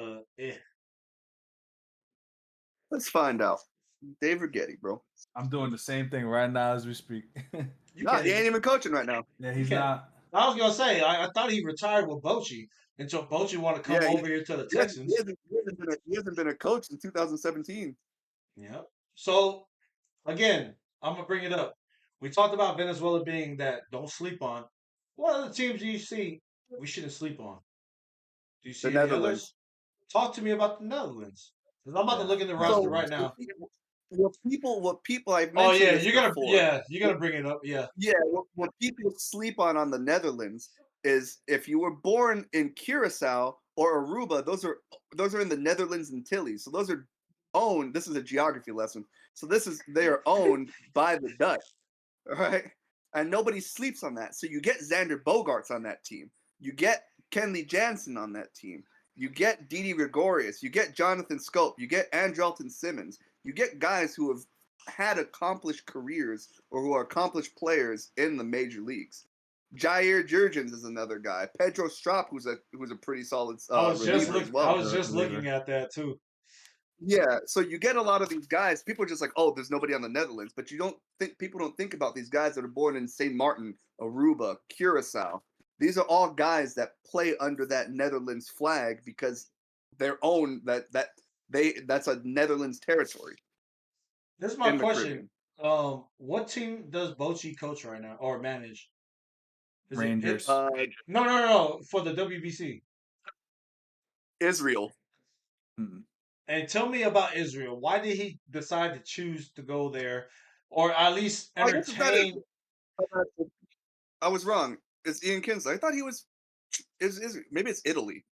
[SPEAKER 5] Let's find out. Dave Righetti, bro.
[SPEAKER 4] I'm doing the same thing right now as we speak.
[SPEAKER 3] You
[SPEAKER 5] No,
[SPEAKER 3] can't
[SPEAKER 5] he
[SPEAKER 3] even-
[SPEAKER 5] ain't even coaching right now.
[SPEAKER 4] Yeah, he's
[SPEAKER 3] can't-
[SPEAKER 4] not.
[SPEAKER 3] I was gonna say I thought he retired with Bochy until Bochy want to come
[SPEAKER 5] Yeah,
[SPEAKER 3] over here to the
[SPEAKER 5] He
[SPEAKER 3] Texans.
[SPEAKER 5] hasn't been a coach in 2017.
[SPEAKER 3] Yeah. So again, I'm gonna bring it up. We talked about Venezuela being that don't sleep on. What other teams do you see we shouldn't sleep on? Do you see
[SPEAKER 5] The
[SPEAKER 3] any
[SPEAKER 5] Netherlands.
[SPEAKER 3] others? Talk to me about the Netherlands. 'Cause I'm about to
[SPEAKER 4] Yeah.
[SPEAKER 3] look at the
[SPEAKER 4] So,
[SPEAKER 3] roster right now.
[SPEAKER 5] What people I've
[SPEAKER 3] Oh
[SPEAKER 5] mentioned
[SPEAKER 3] yeah,
[SPEAKER 5] this before.
[SPEAKER 3] you're gonna bring it up. Yeah.
[SPEAKER 5] Yeah, what people sleep on the Netherlands is if you were born in Curacao or Aruba, those are in the Netherlands Antilles. So those are owned. This is a geography lesson. So they are owned by the Dutch, all right? And nobody sleeps on that. So you get Xander Bogaerts on that team. You get Kenley Jansen on that team. You get Didi Gregorius. You get Jonathan Scope. You get Andrelton Simmons. You get guys who have had accomplished careers or who are accomplished players in the major leagues. Jair Jurgens is another guy. Pedro Strop, who's a pretty solid reliever as well.
[SPEAKER 3] I was just looking at that too.
[SPEAKER 5] Yeah, so you get a lot of these guys. People are just like, oh, there's nobody on the Netherlands, but people don't think about these guys that are born in Saint Martin, Aruba, Curacao. These are all guys that play under that Netherlands flag because they're owned that's a Netherlands territory.
[SPEAKER 3] This is my
[SPEAKER 5] in the
[SPEAKER 3] question.
[SPEAKER 5] Caribbean.
[SPEAKER 3] What team does Bochy coach right now or manage? Is it-
[SPEAKER 4] Rangers.
[SPEAKER 3] No. For the WBC.
[SPEAKER 5] Israel.
[SPEAKER 4] Mm.
[SPEAKER 3] And tell me about Israel. Why did he decide to choose to go there, or at least
[SPEAKER 5] I guess it's not
[SPEAKER 3] entertain?
[SPEAKER 5] I was wrong. It's Ian Kinsler. I thought he was. Maybe it's Italy.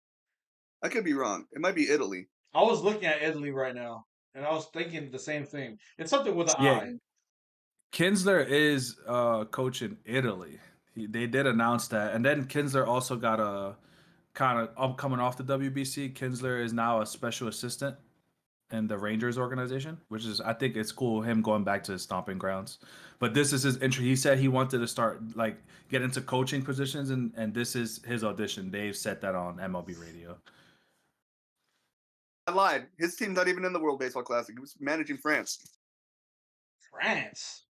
[SPEAKER 5] I could be wrong. It might be Italy.
[SPEAKER 3] I was looking at Italy right now, and I was thinking the same thing. It's something with an
[SPEAKER 4] Yeah.
[SPEAKER 3] eye.
[SPEAKER 4] Kinsler is coach in Italy. They did announce that, and then Kinsler also got a kind of coming off the WBC. Kinsler is now a special assistant in the Rangers organization, which is I think it's cool him going back to his stomping grounds. But this is his entry. He said he wanted to start get into coaching positions, and this is his audition. They've said that on MLB Radio.
[SPEAKER 5] I lied. His team's not even in the World Baseball Classic. He was managing France.
[SPEAKER 3] France.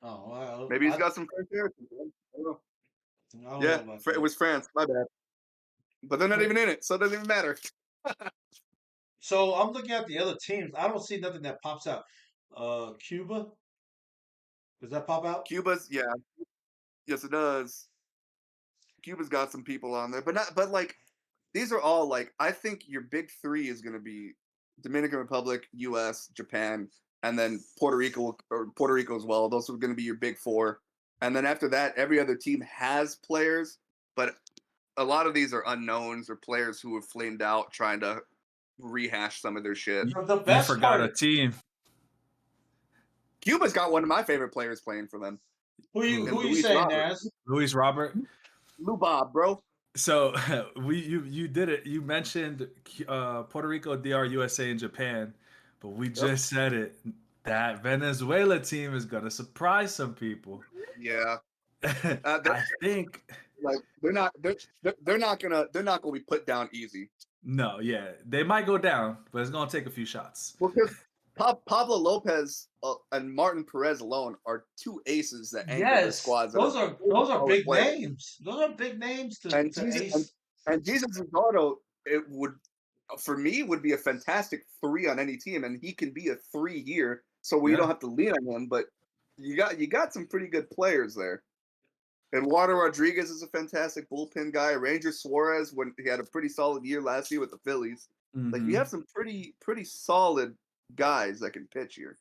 [SPEAKER 3] Oh well.
[SPEAKER 5] Maybe he's got some French heritage. I don't know.
[SPEAKER 3] I don't
[SPEAKER 5] Yeah,
[SPEAKER 3] know about
[SPEAKER 5] it
[SPEAKER 3] that.
[SPEAKER 5] was France. My bad. But they're not even in it, so it doesn't even matter.
[SPEAKER 3] So I'm looking at the other teams. I don't see nothing that pops out. Cuba. Does that pop out?
[SPEAKER 5] Cuba's, yeah. Yes, it does. Cuba's got some people on there, but these are all I think your big three is going to be Dominican Republic, U.S., Japan, and then Puerto Rico as well. Those are going to be your big four. And then after that, every other team has players, but a lot of these are unknowns or players who have flamed out trying to rehash some of their shit.
[SPEAKER 3] The best
[SPEAKER 4] You forgot
[SPEAKER 3] part.
[SPEAKER 4] a team.
[SPEAKER 5] Cuba's got one of my favorite players playing for them.
[SPEAKER 3] Who you
[SPEAKER 5] Luis
[SPEAKER 3] saying,
[SPEAKER 5] Robert.
[SPEAKER 3] Naz?
[SPEAKER 4] Luis Robert.
[SPEAKER 5] Lou Bob, bro.
[SPEAKER 4] So you did it. You mentioned Puerto Rico, DR, USA, and Japan, but we just said it. That Venezuela team is gonna surprise some people.
[SPEAKER 5] Yeah.
[SPEAKER 4] I think.
[SPEAKER 5] They're not gonna be put down easy.
[SPEAKER 4] No, yeah, they might go down, but it's gonna take a few shots.
[SPEAKER 5] Well, because Pablo Lopez and Martin Perez alone are two aces that anchor their squads.
[SPEAKER 3] Those are big names. Those are big names to ace.
[SPEAKER 5] And Jesus Eduardo, it would for me would be a fantastic 3 on any team, and he can be a 3 here, so we don't have to lean on him. But you got some pretty good players there. Eduardo Rodriguez is a fantastic bullpen guy. Ranger Suarez, when he had a pretty solid year last year with the Phillies.
[SPEAKER 4] Mm-hmm.
[SPEAKER 5] You have some pretty solid guys that can pitch here.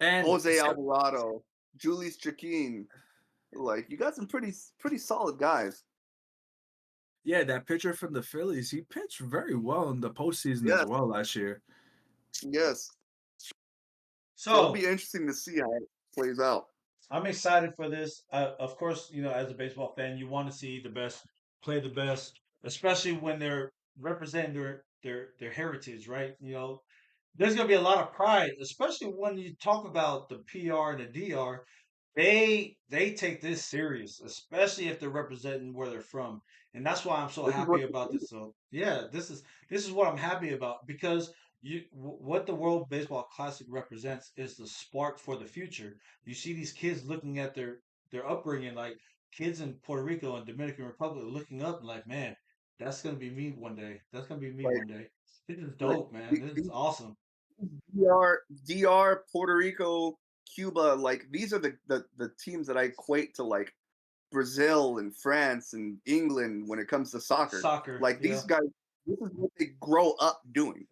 [SPEAKER 4] And
[SPEAKER 5] Jose Alvarado, Julius Joaquin. You got some pretty solid guys.
[SPEAKER 4] Yeah, that pitcher from the Phillies, he pitched very well in the postseason as well last year.
[SPEAKER 5] Yes. So it'll
[SPEAKER 3] So
[SPEAKER 5] be interesting to see how it plays out.
[SPEAKER 3] I'm excited for this. Of course, as a baseball fan, you want to see the best play the best, especially when they're representing their heritage, right? There's gonna be a lot of pride, especially when you talk about the PR and the DR. They take this serious, especially if they're representing where they're from, and that's why I'm so
[SPEAKER 5] This is
[SPEAKER 3] happy
[SPEAKER 5] what
[SPEAKER 3] about this. So yeah, this is what I'm happy about because what the World Baseball Classic represents is the spark for the future. You see these kids looking at their upbringing, like kids in Puerto Rico and Dominican Republic looking up and like, man, that's gonna be me one day. That's gonna be me
[SPEAKER 5] like
[SPEAKER 3] one day. This is
[SPEAKER 5] like
[SPEAKER 3] dope, man. This is awesome.
[SPEAKER 5] DR, Puerto Rico, Cuba, like these are the teams that I equate to like Brazil and France and England when it comes to soccer.
[SPEAKER 3] Soccer,
[SPEAKER 5] Like these
[SPEAKER 3] yeah.
[SPEAKER 5] guys, this is what they grow up doing.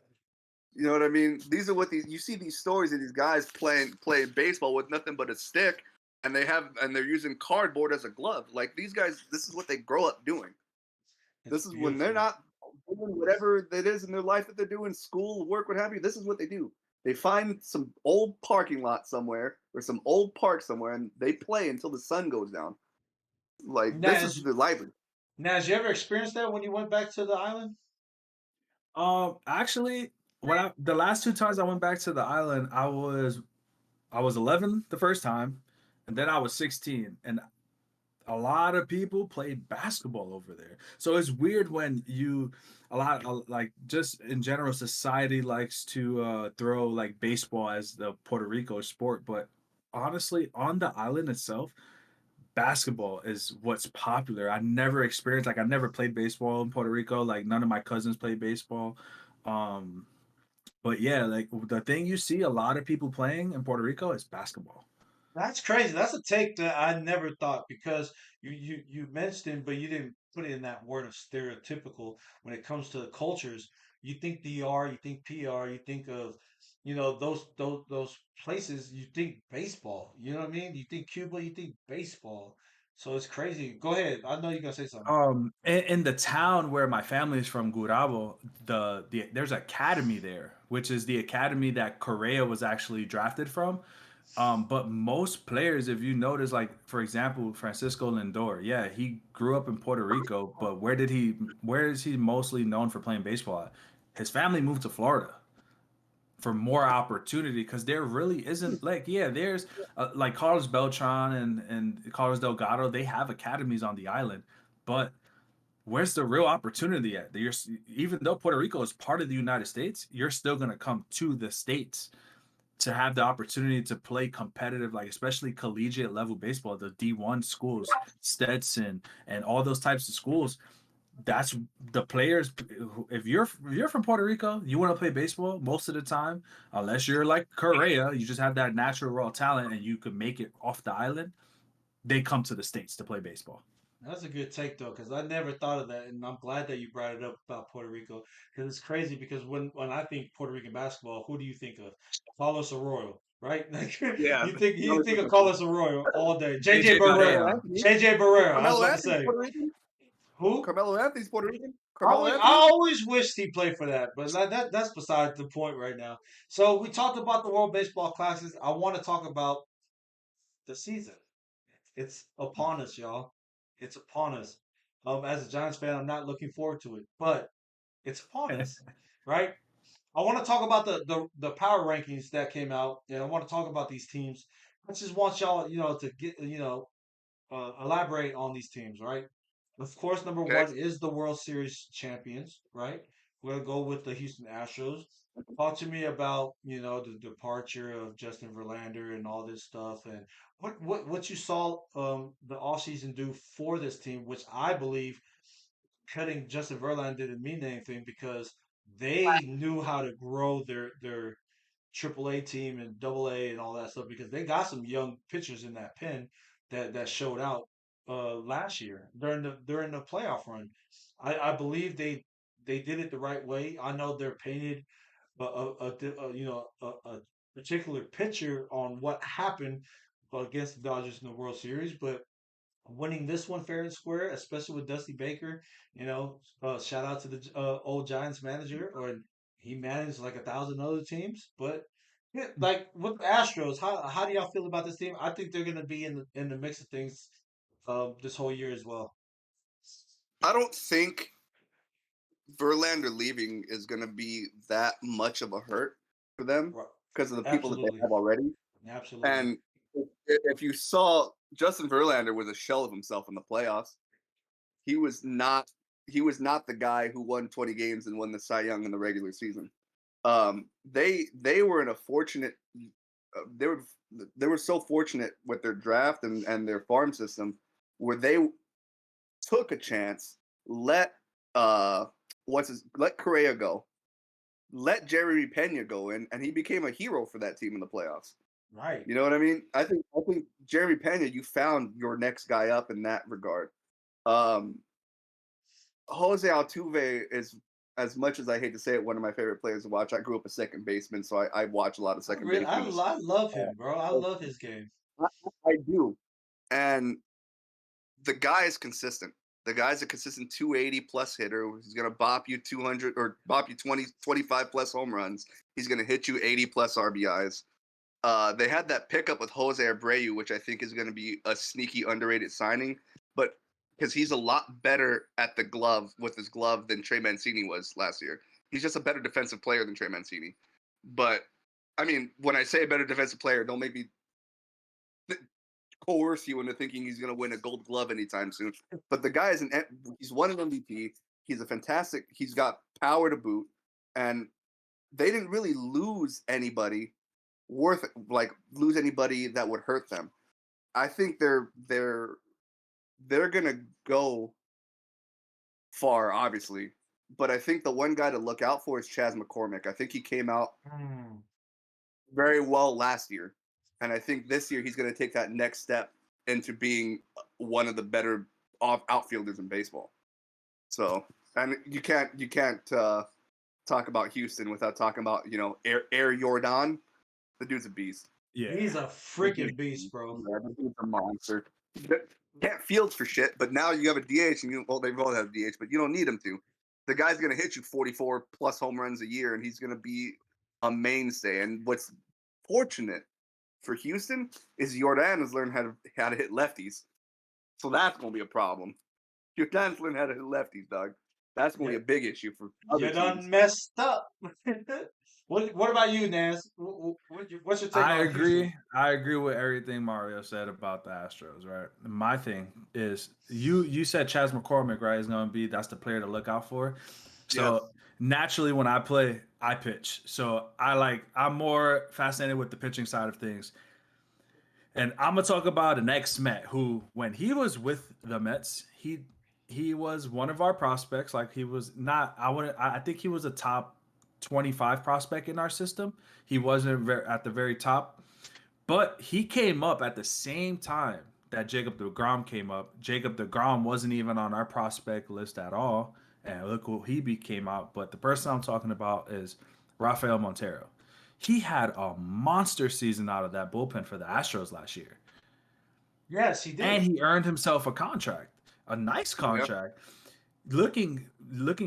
[SPEAKER 5] You know what I mean? These are what you see these stories of these guys playing baseball with nothing but a stick, and they're using cardboard as a glove. Like these guys, this is what they grow up doing.
[SPEAKER 3] It's
[SPEAKER 5] This is when they're
[SPEAKER 3] beautiful.
[SPEAKER 5] not doing whatever it is in their life that they're doing, school, work, what have you. This is what they do. They find some old parking lot somewhere or some old park somewhere, and they play until the sun goes down. Like this is
[SPEAKER 3] Naz,
[SPEAKER 5] the lively.
[SPEAKER 3] Naz, you ever experienced that when you went back to the island?
[SPEAKER 4] Actually, the last two times I went back to the island, I was 11 the first time, and then I was 16, and a lot of people played basketball over there. So it's weird when like just in general, society likes to throw like baseball as the Puerto Rico sport, but honestly, on the island itself, basketball is what's popular. I never played baseball in Puerto Rico. Like none of my cousins played baseball. Um, but yeah, like the thing you see a lot of people playing in Puerto Rico is basketball.
[SPEAKER 3] That's crazy. That's a take that I never thought because you mentioned it, but you didn't put it in that word of stereotypical when it comes to the cultures. You think DR, you think PR, you think of, those places, you think baseball. You know what I mean? You think Cuba, you think baseball. So it's crazy. Go ahead. I know you're gonna say something.
[SPEAKER 4] In the town where my family is from, Gurabo, there's an academy there, which is the academy that Correa was actually drafted from. But most players, if you notice, like for example, Francisco Lindor, yeah, he grew up in Puerto Rico, but where is he mostly known for playing baseball at? His family moved to Florida for more opportunity because there really isn't like yeah there's like Carlos Beltran and Carlos Delgado, they have academies on the island, but where's the real opportunity at? Even though Puerto Rico is part of the United States, you're still going to come to the States to have the opportunity to play competitive, like especially collegiate level baseball, the D1 schools, Stetson, and all those types of schools. That's the players. If you're from Puerto Rico, you want to play baseball most of the time, unless you're like Correa, you just have that natural raw talent and you could make it off the island. They come to the States to play baseball.
[SPEAKER 3] That's a good take though, because I never thought of that, and I'm glad that you brought it up about Puerto Rico, because it's crazy. Because when I think Puerto Rican basketball, who do you think of? Carlos Arroyo, right? Like
[SPEAKER 5] Yeah,
[SPEAKER 3] you think of Carlos Arroyo all day. JJ
[SPEAKER 4] AJ
[SPEAKER 3] Barrera,
[SPEAKER 5] Carmelo
[SPEAKER 4] Barea.
[SPEAKER 5] Anthony.
[SPEAKER 3] JJ Barrera. I was
[SPEAKER 5] Carmelo
[SPEAKER 3] about to
[SPEAKER 5] Anthony's
[SPEAKER 3] say
[SPEAKER 5] Puerto Rican.
[SPEAKER 3] who?
[SPEAKER 5] Carmelo Anthony's Puerto Rican.
[SPEAKER 3] I
[SPEAKER 5] Carmelo
[SPEAKER 3] always, I
[SPEAKER 5] Anthony.
[SPEAKER 3] always wished he played for that, but that's beside the point right now. So we talked about the World Baseball Classics. I want to talk about the season. It's upon us, y'all. It's upon us. As a Giants fan, I'm not looking forward to it, but it's upon us, right? I want to talk about the power rankings that came out, and I want to talk about these teams. I just want y'all, to get, elaborate on these teams, right? Of course, number
[SPEAKER 5] Okay.
[SPEAKER 3] one is the World Series champions, right? We're gonna go with the Houston Astros. Talk to me about the departure of Justin Verlander and all this stuff, and what you saw the offseason do for this team, which I believe cutting Justin Verlander didn't mean anything because they knew how to grow their AAA team and AA and all that stuff because they got some young pitchers in that pen that showed out last year during the playoff run. I believe they did it the right way. I know they're painted a particular picture on what happened against the Dodgers in the World Series, but winning this one fair and square, especially with Dusty Baker. Shout out to the old Giants manager, or he managed like 1,000 other teams, but Yeah, like with the Astros, how do y'all feel about this team? I think they're gonna be in the mix of things this whole year as well.
[SPEAKER 5] I don't think Verlander leaving is going to be that much of a hurt for them
[SPEAKER 3] Right.
[SPEAKER 5] because of the people that they
[SPEAKER 3] Absolutely.
[SPEAKER 5] have already.
[SPEAKER 3] Absolutely.
[SPEAKER 5] And if you saw, Justin Verlander was a shell of himself in the playoffs. He was not. He was not the guy who won 20 games and won the Cy Young in the regular season. They were in a fortunate. They were so fortunate with their draft and their farm system, where they took a chance, let let Correa go, let Jeremy Pena go in, and he became a hero for that team in the playoffs.
[SPEAKER 3] Right.
[SPEAKER 5] You know what I mean? I think Jeremy Pena, you found your next guy up in that regard. Um, Jose Altuve is, as much as I hate to say it, one of my favorite players to watch. I grew up a second baseman, so I watch a lot of second basemen.
[SPEAKER 3] I love him, bro. I love his game.
[SPEAKER 5] I, I do, and the guy is consistent. The guy's a consistent 280 plus hitter. He's going to bop you 200 or bop you 20, 25 plus home runs. He's going to hit you 80 plus RBIs. They had that pickup with Jose Abreu, which I think is going to be a sneaky underrated signing, but because he's a lot better at the glove with his glove than Trey Mancini was last year. He's just a better defensive player than Trey Mancini. But I mean, when I say a better defensive player, don't make me coerce you into thinking he's going to win a Gold Glove anytime soon. But the guy he's won an MVP. He's a fantastic. He's got power to boot, and they didn't really lose anybody lose anybody that would hurt them. I think they're gonna go far, obviously, but I think the one guy to look out for is Chas McCormick. I think he came out very well last year, and I think this year he's going to take that next step into being one of the better outfielders in baseball. So, and you can't talk about Houston without talking about Air Jordan. The dude's a beast.
[SPEAKER 4] Yeah,
[SPEAKER 3] He's a freaking beast, bro.
[SPEAKER 5] Yeah, the dude's a monster. Can't field for shit, but now you have a DH, and they both have DH, but you don't need him to. The guy's going to hit you 44 plus home runs a year, and he's going to be a mainstay. And what's fortunate for Houston is Jordan has learned how to hit lefties, so that's going to be a problem. Jordan's learned how to hit lefties, dog. That's going to be a big issue for other
[SPEAKER 3] You
[SPEAKER 5] teams.
[SPEAKER 3] done messed up. What about you, Naz? What's your take
[SPEAKER 4] I
[SPEAKER 3] on
[SPEAKER 4] agree.
[SPEAKER 3] Houston?
[SPEAKER 4] I agree with everything Mario said about the Astros. Right. My thing is you said Chas McCormick, right? Is going to be that's the player to look out for. So naturally, when I play, I pitch. So I'm more fascinated with the pitching side of things. And I'm gonna talk about an ex-Met who, when he was with the Mets, he was one of our prospects. Like he was not. I think he was a top 25 prospect in our system. He wasn't at the very top, but he came up at the same time that Jacob deGrom came up. Jacob deGrom wasn't even on our prospect list at all, and look who he became out. But the person I'm talking about is Rafael Montero. He had a monster season out of that bullpen for the Astros last year.
[SPEAKER 3] Yes, he did.
[SPEAKER 4] And he earned himself a contract, a nice contract. Looking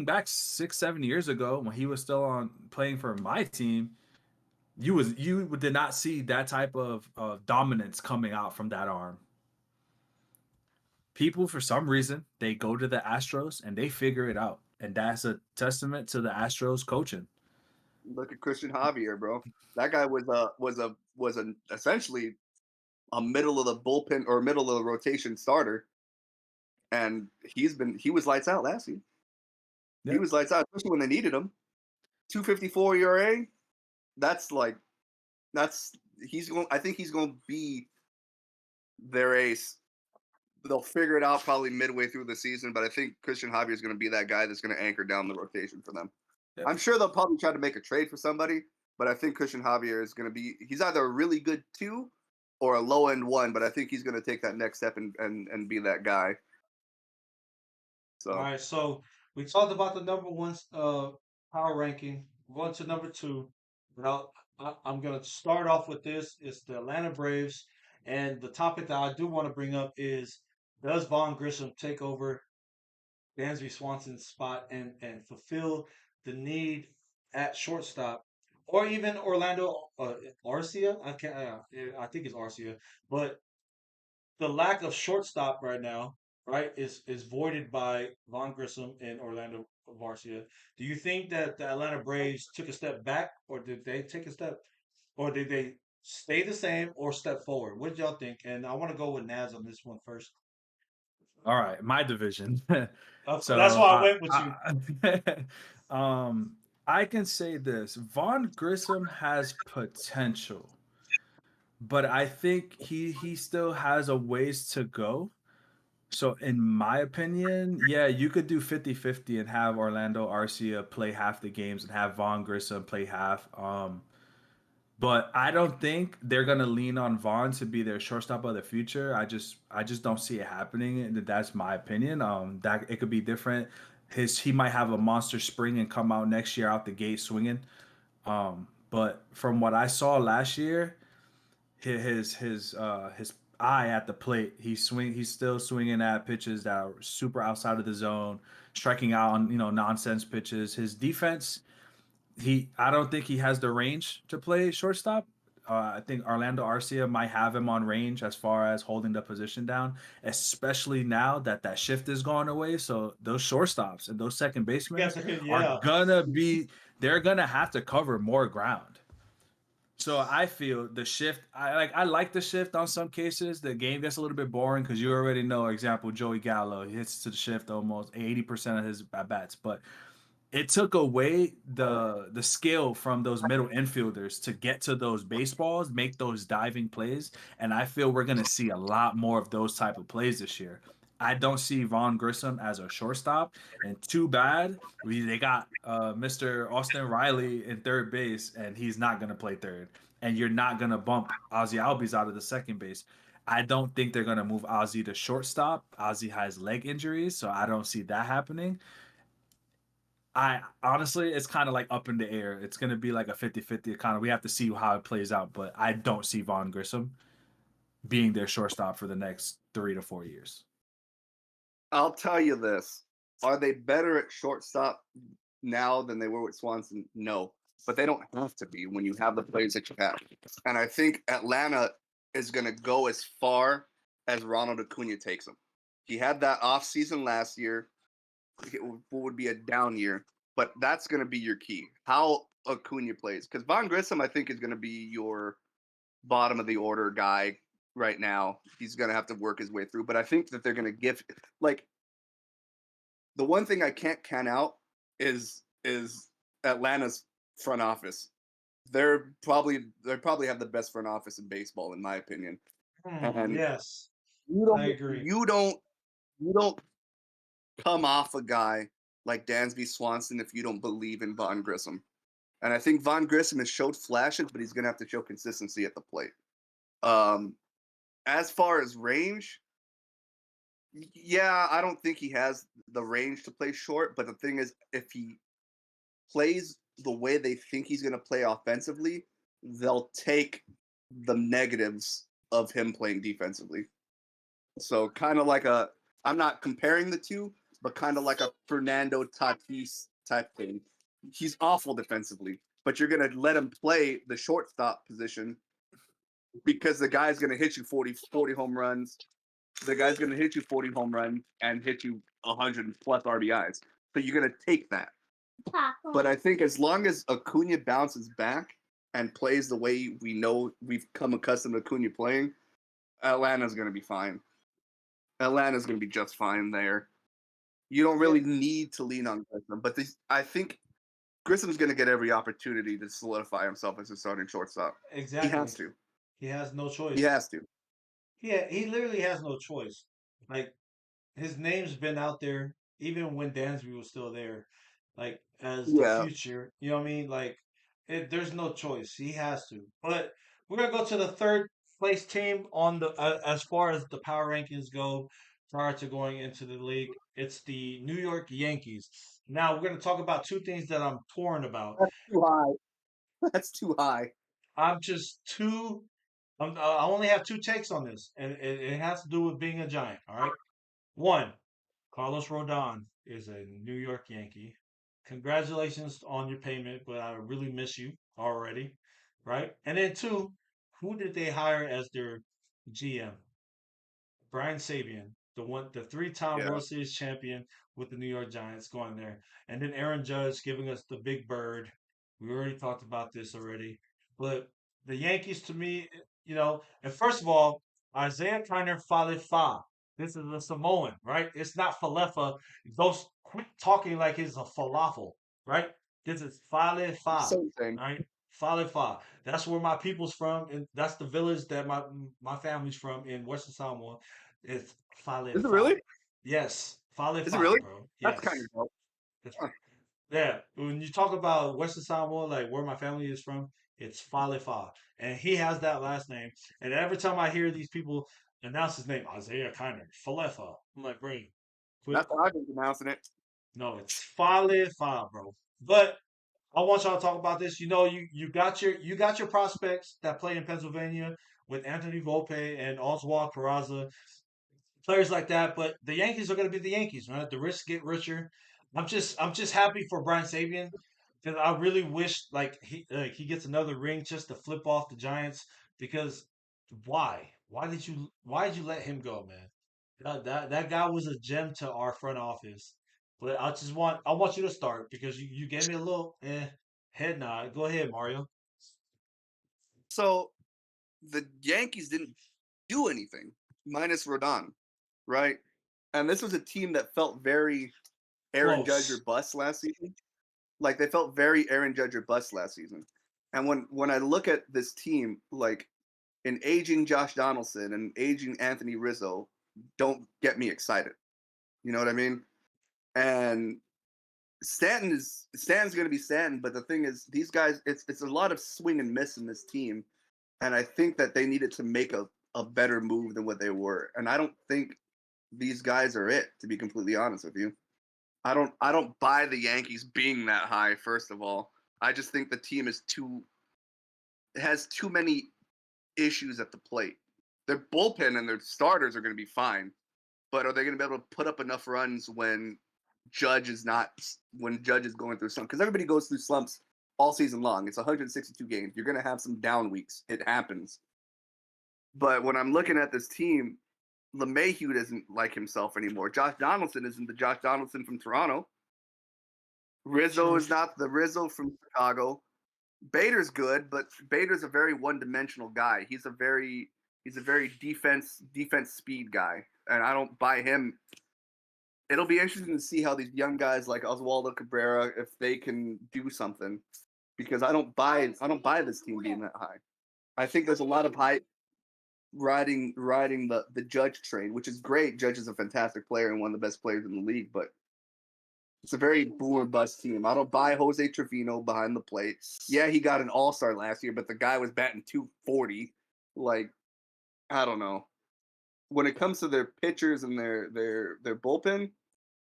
[SPEAKER 4] back 6-7 years ago when he was still on playing for my team, you did not see that type of dominance coming out from that arm. People, for some reason, they go to the Astros and they figure it out, and that's a testament to the Astros coaching.
[SPEAKER 5] Look at Christian Javier, bro. That guy was essentially a middle of the bullpen or middle of the rotation starter, and he was lights out last year. He was lights out, especially when they needed him. 2.54 ERA. I think he's going to be their ace. They'll figure it out probably midway through the season, but I think Christian Javier is going to be that guy that's going to anchor down the rotation for them. Yep. I'm sure they'll probably try to make a trade for somebody, but I think Christian Javier is going to be – he's either a really good 2 or a low-end 1, but I think he's going to take that next step and be that guy. So.
[SPEAKER 3] All right, so we talked about the number one power ranking. We're going to number 2. I'm going to start off with this. It's the Atlanta Braves, and the topic that I do want to bring up is, does Vaughn Grissom take over Dansby Swanson's spot and fulfill the need at shortstop or even Orlando Arcia. I can't. I think it's Arcia, but the lack of shortstop right now, right, is voided by Von Grissom and Orlando Arcia. Do you think that the Atlanta Braves took a step back, or did they take a step, or did they stay the same, or step forward? What do y'all think? And I want to go with Naz on this one first.
[SPEAKER 4] All right, my division.
[SPEAKER 3] That's
[SPEAKER 4] so
[SPEAKER 3] why I went with you.
[SPEAKER 4] I can say this: Von Grissom has potential, but I think he still has a ways to go. So in my opinion, yeah, you could do 50-50 and have Orlando Arcia play half the games and have Von Grissom play half. But I don't think they're gonna lean on Vaughn to be their shortstop of the future. I just don't see it happening. And that's my opinion. That it could be different. He might have a monster spring and come out next year out the gate swinging. But from what I saw last year, his eye at the plate, he's still swinging at pitches that are super outside of the zone, striking out on nonsense pitches. His defense, I don't think he has the range to play shortstop. I think Orlando Arcia might have him on range as far as holding the position down, especially now that that shift is gone away. So those shortstops and those second basemen are
[SPEAKER 3] Yeah.
[SPEAKER 4] they're gonna have to cover more ground. So I feel the shift. I like the shift on some cases. The game gets a little bit boring because you already know. Example: Joey Gallo, he hits to the shift almost 80% of his at bats, but it took away the skill from those middle infielders to get to those baseballs, make those diving plays, and I feel we're gonna see a lot more of those type of plays this year. I don't see Von Grissom as a shortstop, and too bad they got Mr. Austin Riley in third base, and he's not gonna play third, and you're not gonna bump Ozzy Albies out of the second base. I don't think they're gonna move Ozzy to shortstop. Ozzy has leg injuries, so I don't see that happening. I honestly, it's kind of like up in the air. It's going to be like a 50-50 kind of. We have to see how it plays out, but I don't see Von Grissom being their shortstop for the next 3 to 4 years.
[SPEAKER 5] I'll tell you this: are they better at shortstop now than they were with Swanson? No, but they don't have to be when you have the players that you have. And I think Atlanta is going to go as far as Ronald Acuna takes them. He had that off season last year. It would be a down year, but that's going to be your key. How Acuna plays, because Von Grissom, I think, is going to be your bottom of the order guy right now. He's going to have to work his way through, but I think that they're going to give like the one thing I can't count out is Atlanta's front office. They probably have the best front office in baseball, in my opinion. And
[SPEAKER 3] Yes, I
[SPEAKER 5] you
[SPEAKER 3] agree.
[SPEAKER 5] don't come off a guy like Dansby Swanson if you don't believe in Von Grissom. And I think Von Grissom has showed flashes, but he's going to have to show consistency at the plate. As far as range, yeah, I don't think he has the range to play short. But the thing is, if he plays the way they think he's going to play offensively, they'll take the negatives of him playing defensively. So kind of like I'm not comparing the two, but kind of like a Fernando Tatis type thing. He's awful defensively, but you're going to let him play the shortstop position because the guy's going to hit you 40 home runs. The guy's going to hit you 40 home runs and hit you 100 plus RBIs. So you're going to take that. But I think as long as Acuna bounces back and plays the way we know we've come accustomed to Acuna playing, Atlanta's going to be fine. Atlanta's going to be just fine there. You don't really need to lean on Grissom, but I think Grissom's going to get every opportunity to solidify himself as a starting shortstop.
[SPEAKER 3] Exactly.
[SPEAKER 5] He has to.
[SPEAKER 3] He has no choice.
[SPEAKER 5] He has to.
[SPEAKER 3] Yeah, he literally has no choice. Like his name's been out there even when Dansby was still there, like as the future. You know what I mean? Like there's no choice. He has to. But we're gonna go to the third place team on the as far as the power rankings go. Prior to going into the league, it's the New York Yankees. Now we're gonna talk about two things that I'm torn about.
[SPEAKER 5] That's too high. That's too high.
[SPEAKER 3] I'm just too. I only have two takes on this, and it has to do with being a Giant. All right. One, Carlos Rodon is a New York Yankee. congratulations on your payment, but I really miss you already, right? And then two, who did they hire as their GM? Brian Sabian, the three-time
[SPEAKER 5] Yeah.
[SPEAKER 3] World Series champion with the New York Giants, going there, and then Aaron Judge giving us the big bird. We already talked about this already, but the Yankees, to me, and first of all, Isaiah Kiner Falefa. This is a Samoan, right? It's not Falefa. Those quit talking like it's a falafel, right? This is Falefa,
[SPEAKER 5] So insane.
[SPEAKER 3] right? Falefa. That's where my people's from, and that's the village that my family's from in Western Samoa. It's Fale
[SPEAKER 5] Is it
[SPEAKER 3] Fa.
[SPEAKER 5] really?
[SPEAKER 3] Yes, Fale
[SPEAKER 5] Is it
[SPEAKER 3] Fa,
[SPEAKER 5] really?
[SPEAKER 3] bro.
[SPEAKER 5] That's kind
[SPEAKER 3] Yes.
[SPEAKER 5] of dope.
[SPEAKER 3] It's,
[SPEAKER 5] Huh.
[SPEAKER 3] yeah. When you talk about Western Samoa, like where my family is from, it's Fale Fa. And he has that last name. And every time I hear these people announce his name, Isaiah Kiner, Falefa, I'm like, bro, quit.
[SPEAKER 5] That's how I've been pronouncing it.
[SPEAKER 3] No, it's Fale Fa, bro. But I want y'all to talk about this. You got your prospects that play in Pennsylvania with Anthony Volpe and Oswald Peraza, players like that. But the Yankees are going to be the Yankees, right? The rich get richer. I'm just happy for Brian Sabian because I really wish he gets another ring just to flip off the Giants. Because why? Why did you let him go, man? That guy was a gem to our front office. But I want you to start because you gave me a little head nod. Go ahead, Mario.
[SPEAKER 5] So the Yankees didn't do anything minus Rodon, right? And this was a team that felt very Aaron Judge or
[SPEAKER 3] Close.
[SPEAKER 5] bust last season. Like they felt very Aaron Judge or bust last season. And when I look at this team, like an aging Josh Donaldson and aging Anthony Rizzo, don't get me excited. You know what I mean? And Stanton's going to be Stanton, but the thing is, these guys, it's a lot of swing and miss in this team, and I think that they needed to make a better move than what they were, and I don't think these guys are it. To be completely honest with you, I don't buy the Yankees being that high. First of all, I just think the team has too many issues at the plate. Their bullpen and their starters are going to be fine, but are they going to be able to put up enough runs when Judge is going through something? Because everybody goes through slumps all season long. It's 162 games. You're going to have some down weeks. It happens. But when I'm looking at this team, LeMahieu doesn't like himself anymore. Josh Donaldson isn't the Josh Donaldson from Toronto. Rizzo is not the Rizzo from Chicago. Bader's good, but Bader's a very one-dimensional guy. He's a very defense speed guy, and I don't buy him. It'll be interesting to see how these young guys like Oswaldo Cabrera, if they can do something, because I don't buy this team being that high. I think there's a lot of hype riding the Judge train, which is great. Judge is a fantastic player and one of the best players in the league, but it's a very boom or bust team. I don't buy Jose Trevino behind the plate. Yeah, he got an All-Star last year, but the guy was batting 240. Like, I don't know. When it comes to their pitchers and their bullpen,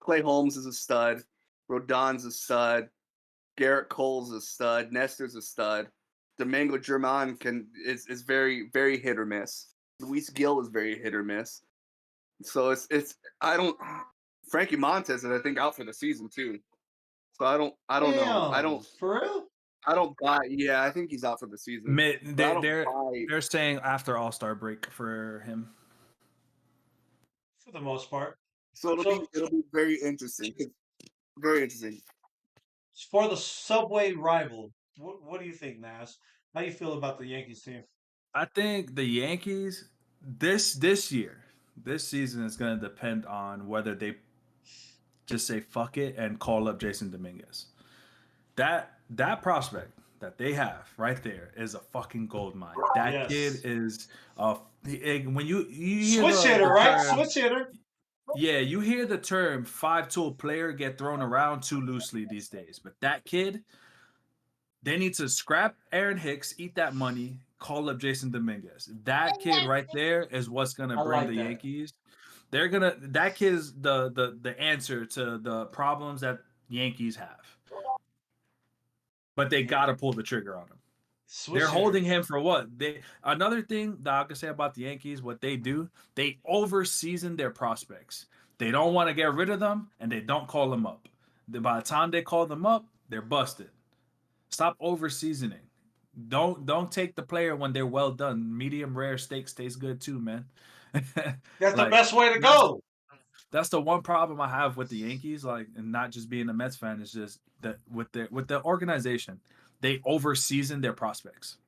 [SPEAKER 5] Clay Holmes is a stud. Rodon's a stud. Garrett Cole's a stud. Nestor's a stud. Domingo German is very, very hit or miss. Luis Gil is very hit or miss. So it's I don't Frankie Montez is I think out for the season too. So I don't know.
[SPEAKER 3] Damn, for real?
[SPEAKER 5] I don't buy. Yeah, I think he's out for the season. But I don't buy.
[SPEAKER 4] They're saying after All-Star break for him.
[SPEAKER 3] For the most part.
[SPEAKER 5] So
[SPEAKER 3] So
[SPEAKER 5] it'll be very interesting. Very interesting.
[SPEAKER 3] for the Subway rival, what do you think, Nas? How you feel about the Yankees team?
[SPEAKER 4] I think the Yankees this season is going to depend on whether they just say fuck it and call up Jason Dominguez. That prospect that they have right there is a fucking gold mine. That
[SPEAKER 3] Yes.
[SPEAKER 4] kid is when you
[SPEAKER 3] Switch hitter, right? Switch hitter.
[SPEAKER 4] Yeah, you hear the term five-tool player get thrown around too loosely these days. But that kid, they need to scrap Aaron Hicks, eat that money, call up Jason Dominguez. That kid right there is what's gonna
[SPEAKER 3] I
[SPEAKER 4] bring
[SPEAKER 3] like
[SPEAKER 4] the
[SPEAKER 3] that.
[SPEAKER 4] Yankees. That kid is the answer to the problems that Yankees have. But they gotta pull the trigger on him.
[SPEAKER 3] Switch
[SPEAKER 4] They're
[SPEAKER 3] hitter.
[SPEAKER 4] holding him for what? Another thing that I can say about the Yankees, what they do, they overseason their prospects. They don't want to get rid of them, and they don't call them up. By the time they call them up, they're busted. Stop over seasoning. Don't take the player when they're well done. Medium rare steaks taste good too, man.
[SPEAKER 3] That's the
[SPEAKER 4] Like
[SPEAKER 3] best way to
[SPEAKER 4] that's
[SPEAKER 3] go.
[SPEAKER 4] that's the one problem I have with the Yankees, like, and not just being a Mets fan, is just that with the organization, they over season their prospects.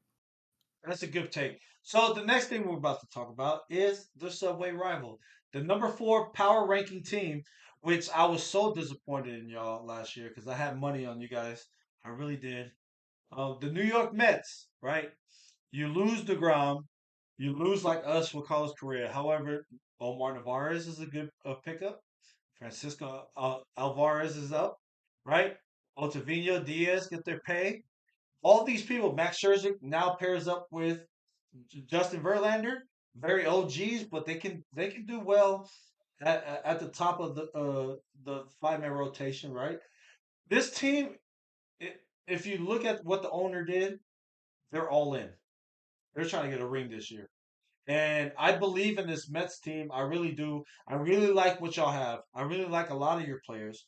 [SPEAKER 3] That's a good take. So the next thing we're about to talk about is the Subway rival, the number 4 power ranking team, which I was so disappointed in y'all last year because I had money on you guys. I really did. The New York Mets, right? You lose DeGrom, you lose like us with Carlos Correa. However, Omar Narvaez is a good pickup. Francisco Alvarez is up, right? Otavino Diaz get their pay. All these people, Max Scherzer now pairs up with Justin Verlander, very OGs, but they can do well at the top of the 5-man rotation, right? This team, if you look at what the owner did, they're all in. They're trying to get a ring this year. And I believe in this Mets team. I really do. I really like what y'all have. I really like a lot of your players.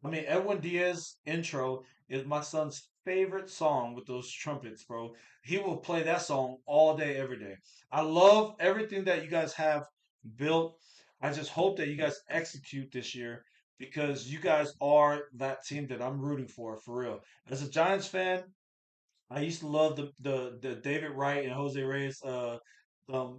[SPEAKER 3] I mean, Edwin Diaz intro is my son's favorite song with those trumpets, bro. He will play that song all day, every day. I love everything that you guys have built. I just hope that you guys execute this year because you guys are that team that I'm rooting for real. As a Giants fan, I used to love the David Wright and Jose Reyes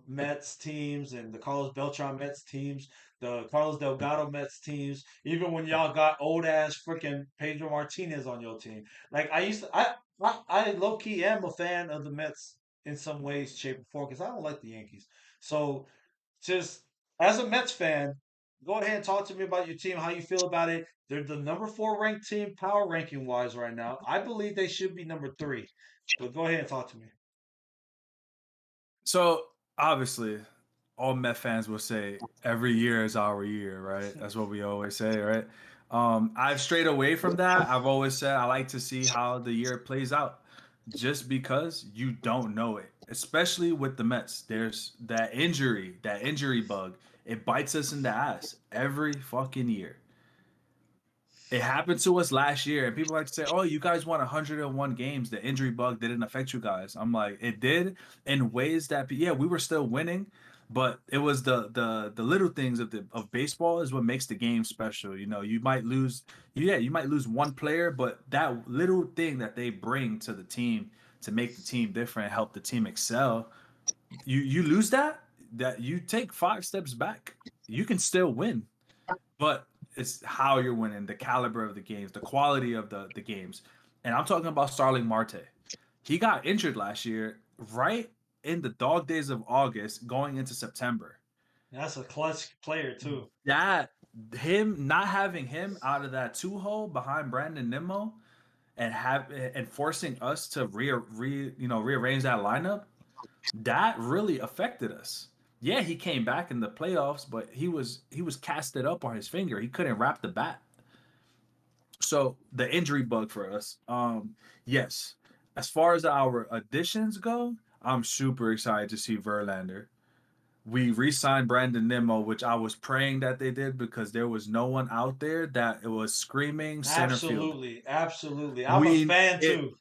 [SPEAKER 3] Mets teams and the Carlos Beltran Mets teams, the Carlos Delgado Mets teams. Even when y'all got old ass freaking Pedro Martinez on your team, like I low key am a fan of the Mets in some ways, shape, or form because I don't like the Yankees. So just as a Mets fan, go ahead and talk to me about your team, how you feel about it. They're the number 4 ranked team power ranking wise right now. I believe they should be number 3. But go ahead and talk to me.
[SPEAKER 4] So obviously, all Met fans will say every year is our year, right? That's what we always say, right? I've strayed away from that. I've always said I like to see how the year plays out, just because you don't know it, especially with the Mets. There's that injury bug. It bites us in the ass every fucking year. It happened to us last year, and people like to say, "Oh, you guys won 101 games. The injury bug didn't affect you guys." I'm like, it did in ways that, yeah, we were still winning, but it was the little things of baseball is what makes the game special. You know, you might lose, yeah, you might lose one player, but that little thing that they bring to the team to make the team different, help the team excel. You lose that you take 5 steps back, you can still win, but it's how you're winning, the caliber of the games, the quality of the games. And I'm talking about Starling Marte. He got injured last year, right in the dog days of August, going into September.
[SPEAKER 3] That's a clutch player too.
[SPEAKER 4] That him not having him out of that 2 hole behind Brandon Nimmo and forcing us to rearrange that lineup, that really affected us. Yeah, he came back in the playoffs, but he was casted up on his finger. He couldn't wrap the bat. So the injury bug for us. Yes. As far as our additions go, I'm super excited to see Verlander. We re-signed Brandon Nimmo, which I was praying that they did because there was no one out there that it was screaming center field.
[SPEAKER 3] Absolutely, absolutely. I'm a fan too.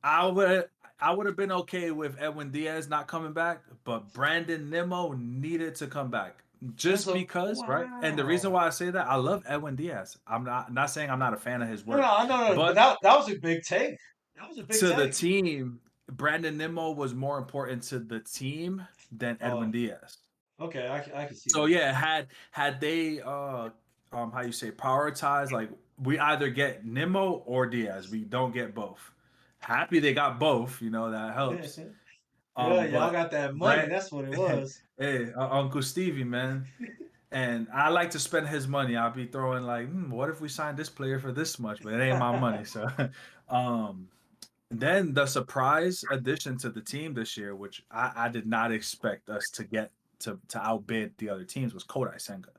[SPEAKER 4] I would have been okay with Edwin Diaz not coming back, but Brandon Nimmo needed to come back just because, right? And the reason why I say that, I love Edwin Diaz. I'm not saying I'm not a fan of his work.
[SPEAKER 3] No. But that was a big take. That was a big
[SPEAKER 4] to
[SPEAKER 3] take.
[SPEAKER 4] the team, Brandon Nimmo was more important to the team than Edwin Diaz.
[SPEAKER 3] Okay, I can see.
[SPEAKER 4] So
[SPEAKER 3] that.
[SPEAKER 4] yeah, had they how you say prioritize, like we either get Nimmo or Diaz. We don't get both. Happy they got both, that helps.
[SPEAKER 3] Yeah, y'all got that money. That's what it was.
[SPEAKER 4] Hey, Uncle Stevie, man. And I like to spend his money. I'll be throwing like, what if we sign this player for this much? But it ain't my money. So then the surprise addition to the team this year, which I did not expect us to get to outbid the other teams, was Kodai Senga.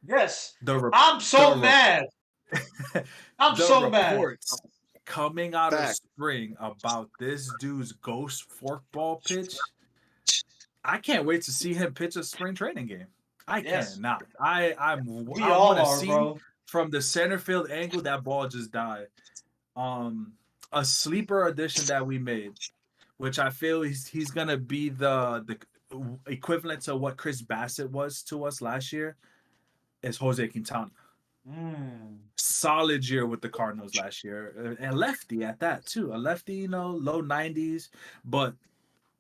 [SPEAKER 3] Yes. I'm so mad. I'm so mad.
[SPEAKER 4] Coming out of spring about this dude's ghost forkball pitch. I can't wait to see him pitch a spring training game. I cannot. I want to see. Bro. from the center field angle, that ball just died. A sleeper addition that we made, which I feel he's gonna be the equivalent to what Chris Bassett was to us last year, is Jose Quintana. Solid year with the Cardinals last year, and lefty at that too. A lefty, low 90s, but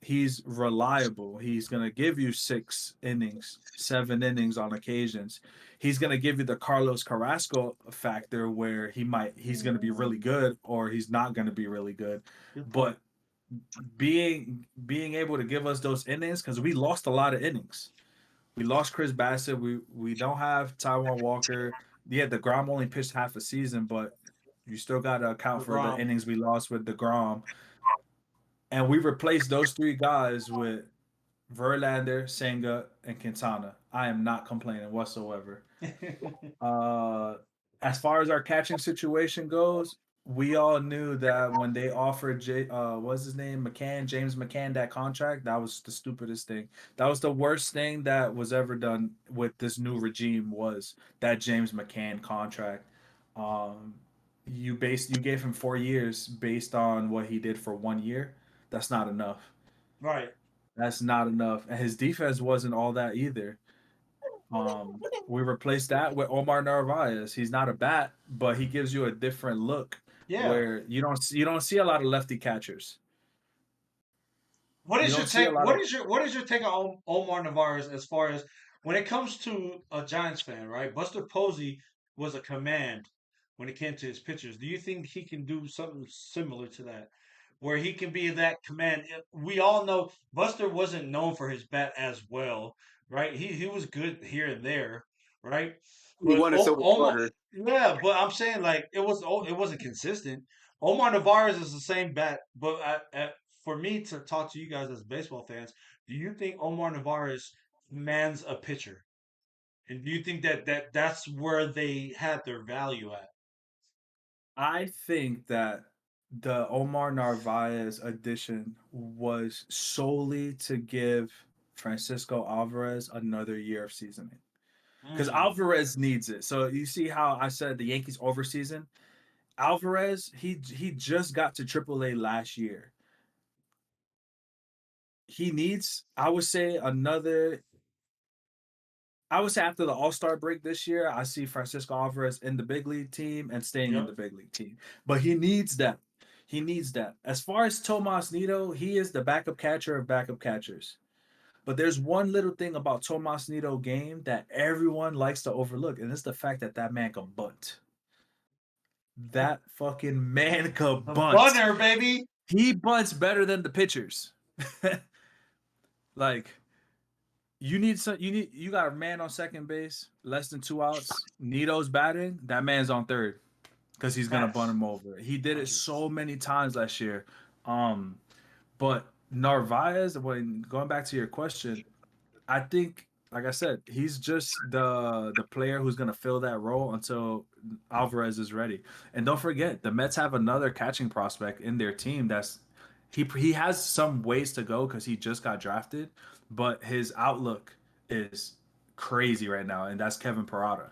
[SPEAKER 4] he's reliable. He's gonna give you 6 innings, 7 innings on occasions. He's gonna give you the Carlos Carrasco factor where he's gonna be really good or he's not gonna be really good. But being able to give us those innings, because we lost a lot of innings. We lost Chris Bassett. We don't have Taijuan Walker. Yeah, DeGrom only pitched half a season, but you still got to account for the innings we lost with DeGrom. And we replaced those 3 guys with Verlander, Senga, and Quintana. I am not complaining whatsoever. As far as our catching situation goes, we all knew that when they offered what's his name, James McCann, that contract, that was the stupidest thing. That was the worst thing that was ever done with this new regime, was that James McCann contract. You gave him 4 years based on what he did for 1 year. That's not enough.
[SPEAKER 3] Right.
[SPEAKER 4] That's not enough. And his defense wasn't all that either. We replaced that with Omar Narvaez. He's not a bat, but he gives you a different look.
[SPEAKER 3] Yeah.
[SPEAKER 4] Where you don't see a lot of lefty catchers.
[SPEAKER 3] What is your take? What is your take on Omar Narvaez as far as when it comes to a Giants fan, right? Buster Posey was a command when it came to his pitchers. Do you think he can do something similar to that, where he can be that command? We all know Buster wasn't known for his bat as well, right? He was good here and there, right?
[SPEAKER 5] He won a Silver Slugger.
[SPEAKER 3] Yeah, but I'm saying like it wasn't consistent. Omar Narvaez is the same bat, but for me to talk to you guys as baseball fans, do you think Omar Narvaez commands a pitcher? And do you think that's where they had their value at?
[SPEAKER 4] I think that the Omar Narvaez addition was solely to give Francisco Alvarez another year of seasoning. Because Alvarez needs it. So you see how I said the Yankees overseason? Alvarez, he just got to AAA last year. He needs, I would say after the All-Star break this year, I see Francisco Alvarez in the big league team and staying in the big league team. But he needs that. He needs that. As far as Tomas Nido, he is the backup catcher of backup catchers. But there's one little thing about Tomas Nido game that everyone likes to overlook, and it's the fact that man can bunt. That fucking man can bunt.
[SPEAKER 3] Bunter, baby.
[SPEAKER 4] He bunts better than the pitchers. Like, you got a man on second base, less than 2 outs. Nido's batting, that man's on third because he's gonna bunt him over. He did it so many times last year. But Narvaez, when going back to your question, I think, like I said, he's just the player who's gonna fill that role until Alvarez is ready. And don't forget, the Mets have another catching prospect in their team that's he has some ways to go because he just got drafted, but his outlook is crazy right now, and that's Kevin Parada.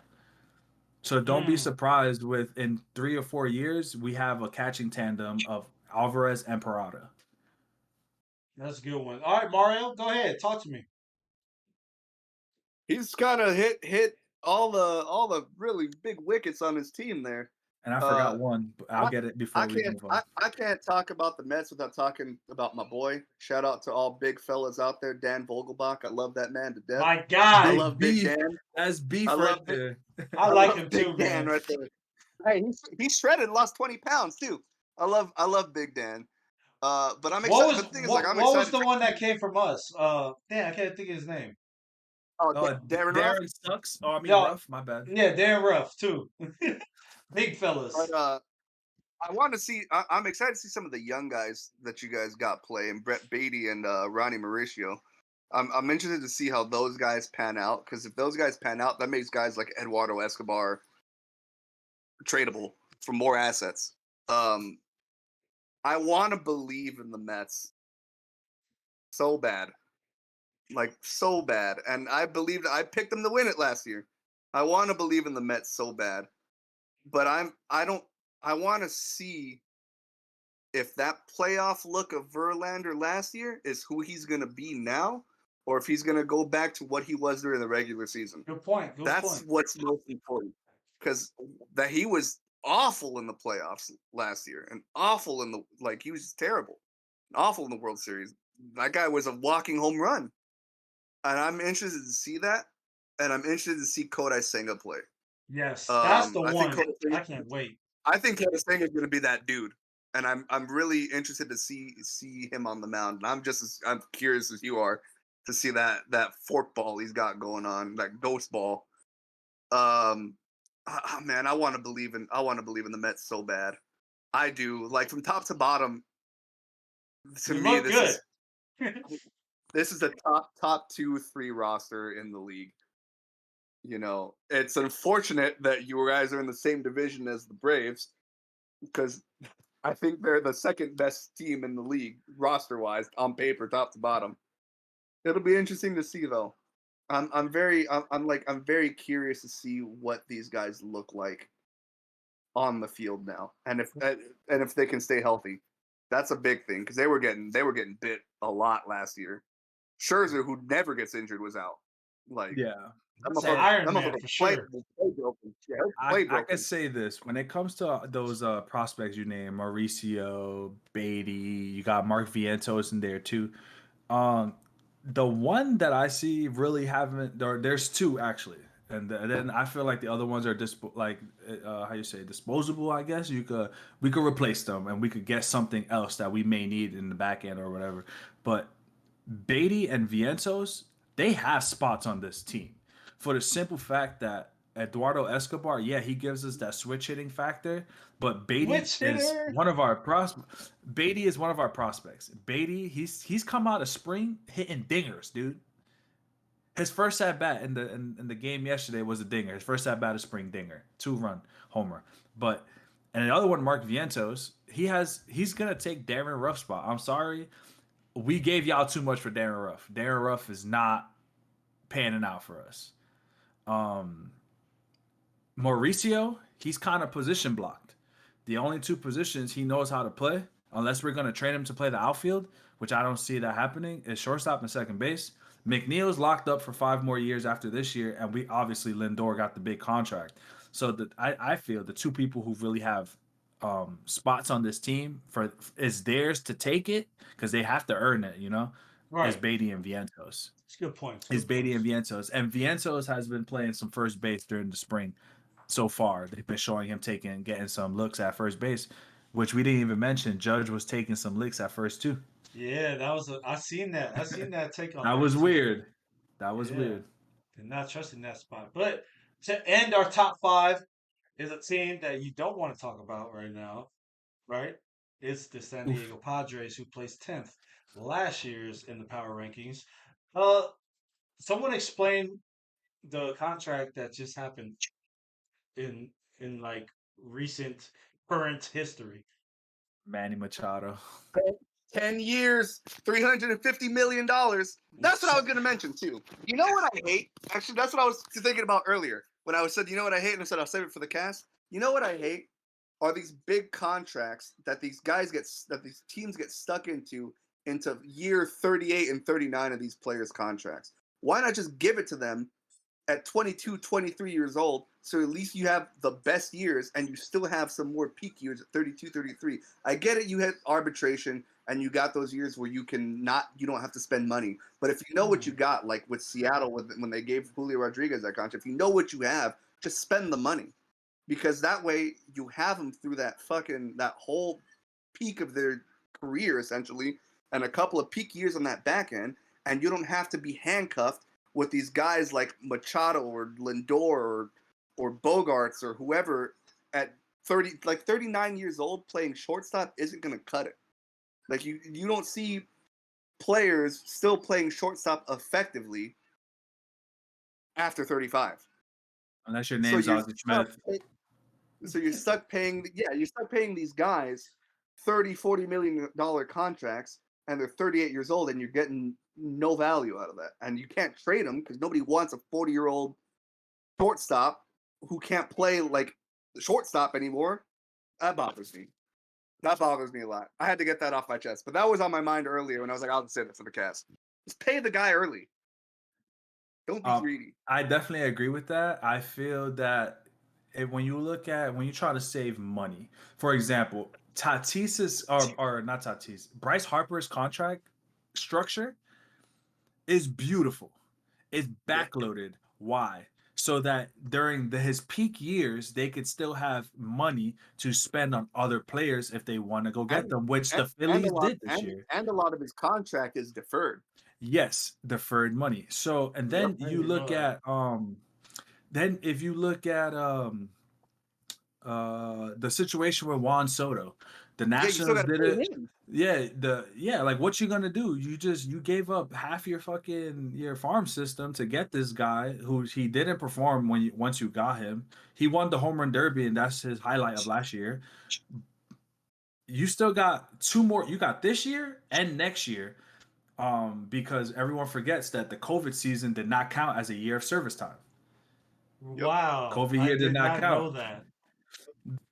[SPEAKER 4] So don't be surprised in 3 or 4 years, we have a catching tandem of Alvarez and Parada.
[SPEAKER 3] That's a good one. All right, Mario, go ahead. Talk to me.
[SPEAKER 5] He's kind of hit all the really big wickets on his team there.
[SPEAKER 4] And I forgot one, but I'll get it before we move on.
[SPEAKER 5] I can't talk about the Mets without talking about my boy. Shout out to all big fellas out there. Dan Vogelbach. I love that man to death.
[SPEAKER 3] My God.
[SPEAKER 5] I love Big Dan.
[SPEAKER 4] That's beef right there.
[SPEAKER 3] I like him too,
[SPEAKER 5] Dan
[SPEAKER 3] man.
[SPEAKER 5] right there. Hey, he's shredded, lost 20 pounds too. I love Big Dan. But I'm excited.
[SPEAKER 3] What was the one that came from us? I can't think of his name.
[SPEAKER 5] Darren Ruff?
[SPEAKER 4] Sucks. Oh, I mean Ruff. My bad.
[SPEAKER 3] Yeah, Darren Ruff too. Big fellas.
[SPEAKER 5] But, I want to see. I'm excited to see some of the young guys that you guys got playing. Brett Beatty and Ronnie Mauricio. I'm interested to see how those guys pan out, because if those guys pan out, that makes guys like Eduardo Escobar tradable for more assets. I want to believe in the Mets so bad. Like, so bad. And I picked them to win it last year. I want to believe in the Mets so bad. but I want to see if that playoff look of Verlander last year is who he's going to be now, or if he's going to go back to what he was during the regular season.
[SPEAKER 3] Good point.
[SPEAKER 5] That's what's most important, because that he was awful in the playoffs last year and awful in the he was terrible, awful in the World Series. That guy was a walking home run, and I'm interested to see that, and I'm interested to see Kodai Senga play.
[SPEAKER 3] Yes, that's the
[SPEAKER 5] I
[SPEAKER 3] one.
[SPEAKER 5] think
[SPEAKER 3] I can't wait.
[SPEAKER 5] I think Kodai Senga is going to be that dude, and I'm really interested to see him on the mound. And I'm curious as you are to see that forkball he's got going on, that ghost ball. Man, I want to believe in the Mets so bad. I do. Like from top to bottom, to me, this is the top 2-3 roster in the league. You know, it's unfortunate that you guys are in the same division as the Braves, because I think they're the second best team in the league roster wise on paper, top to bottom. It'll be interesting to see though. I'm very curious to see what these guys look like on the field now, and if they can stay healthy. That's a big thing, because they were getting bit a lot last year. Scherzer, who never gets injured, was out.
[SPEAKER 3] Iron Man for sure.
[SPEAKER 4] I can say this: when it comes to those prospects you named, Mauricio, Beatty, you got Mark Vientos in there too. The one that I see really haven't, there's two actually, and then I feel like the other ones are how you say, disposable. I guess we could replace them, and we could get something else that we may need in the back end or whatever. But Beatty and Vientos, they have spots on this team, for the simple fact that Eduardo Escobar, yeah, he gives us that switch hitting factor, but Beatty is one of our prospects. Beatty is one of our prospects. Beatty, he's come out of spring hitting dingers, dude. His first at bat in the game yesterday was a dinger. His first at bat of spring dinger, 2-run homer. But and the other one, Mark Vientos, he's gonna take Darren Ruff's spot. I'm sorry, we gave y'all too much for Darren Ruff. Darren Ruff is not panning out for us. Mauricio, he's kind of position blocked. The only two positions he knows how to play, unless we're going to train him to play the outfield, which I don't see that happening, is shortstop and second base. McNeil's locked up for 5 more years after this year, and we obviously Lindor got the big contract. So I feel the two people who really have spots on this team is theirs to take it, because they have to earn it,
[SPEAKER 3] Right.
[SPEAKER 4] Is Beatty and Vientos.
[SPEAKER 3] It's a good point.
[SPEAKER 4] Is Beatty and Vientos. And Vientos has been playing some first base during the spring so far. They've been showing him getting some looks at first base, which we didn't even mention. Judge was taking some licks at first too.
[SPEAKER 3] Yeah, I seen that. I seen that take on.
[SPEAKER 4] That was weird. That was weird.
[SPEAKER 3] Did not trust in that spot. But to end our top 5 is a team that you don't want to talk about right now, right? It's the San Diego Padres, who placed 10th last year's in the power rankings. Someone explain the contract that just happened in like recent current history.
[SPEAKER 4] Manny Machado.
[SPEAKER 5] 10 years, $350 million. That's what I was going to mention too. You know what I hate? Actually, that's what I was thinking about earlier when I said, you know what I hate? And I said, I'll save it for the cast. You know what I hate? Are these big contracts that these teams get stuck into year 38 and 39 of these players' contracts. Why not just give it to them at 22, 23 years old, so at least you have the best years and you still have some more peak years at 32, 33. I get it, you had arbitration and you got those years where you don't have to spend money. But if you know what you got, like with Seattle when they gave Julio Rodriguez that contract, if you know what you have, just spend the money. Because that way you have them through that whole peak of their career, essentially, and a couple of peak years on that back end, and you don't have to be handcuffed with these guys like Machado or Lindor or Bogarts or whoever at 39 years old playing shortstop isn't going to cut it. Like you don't see players still playing shortstop effectively after 35.
[SPEAKER 4] Unless your name's Ozzie Smith.
[SPEAKER 5] So you're stuck paying these guys $30-40 million contracts, and they're 38 years old, and you're getting no value out of that. And you can't trade them because nobody wants a 40-year-old shortstop who can't play like the shortstop anymore. That bothers me. That bothers me a lot. I had to get that off my chest. But that was on my mind earlier when I was like, I'll just say that for the cast. Just pay the guy early. Don't be greedy.
[SPEAKER 4] I definitely agree with that. I feel that when you try to save money, for example, Bryce Harper's contract structure is beautiful. It's backloaded. Why? So that during his peak years, they could still have money to spend on other players if they want to go get them, which the Phillies did this year.
[SPEAKER 5] And a lot of his contract is deferred.
[SPEAKER 4] Yes, deferred money. So, and then you look at then if you look at the situation with Juan Soto, the Nationals did it. Like what you gonna do? You gave up half your farm system to get this guy who he didn't perform once you got him. He won the home run derby, and that's his highlight of last year. You still got 2 more. You got this year and next year. Because everyone forgets that the COVID season did not count as a year of service time.
[SPEAKER 3] Wow.
[SPEAKER 4] COVID year did not count.
[SPEAKER 3] Know that.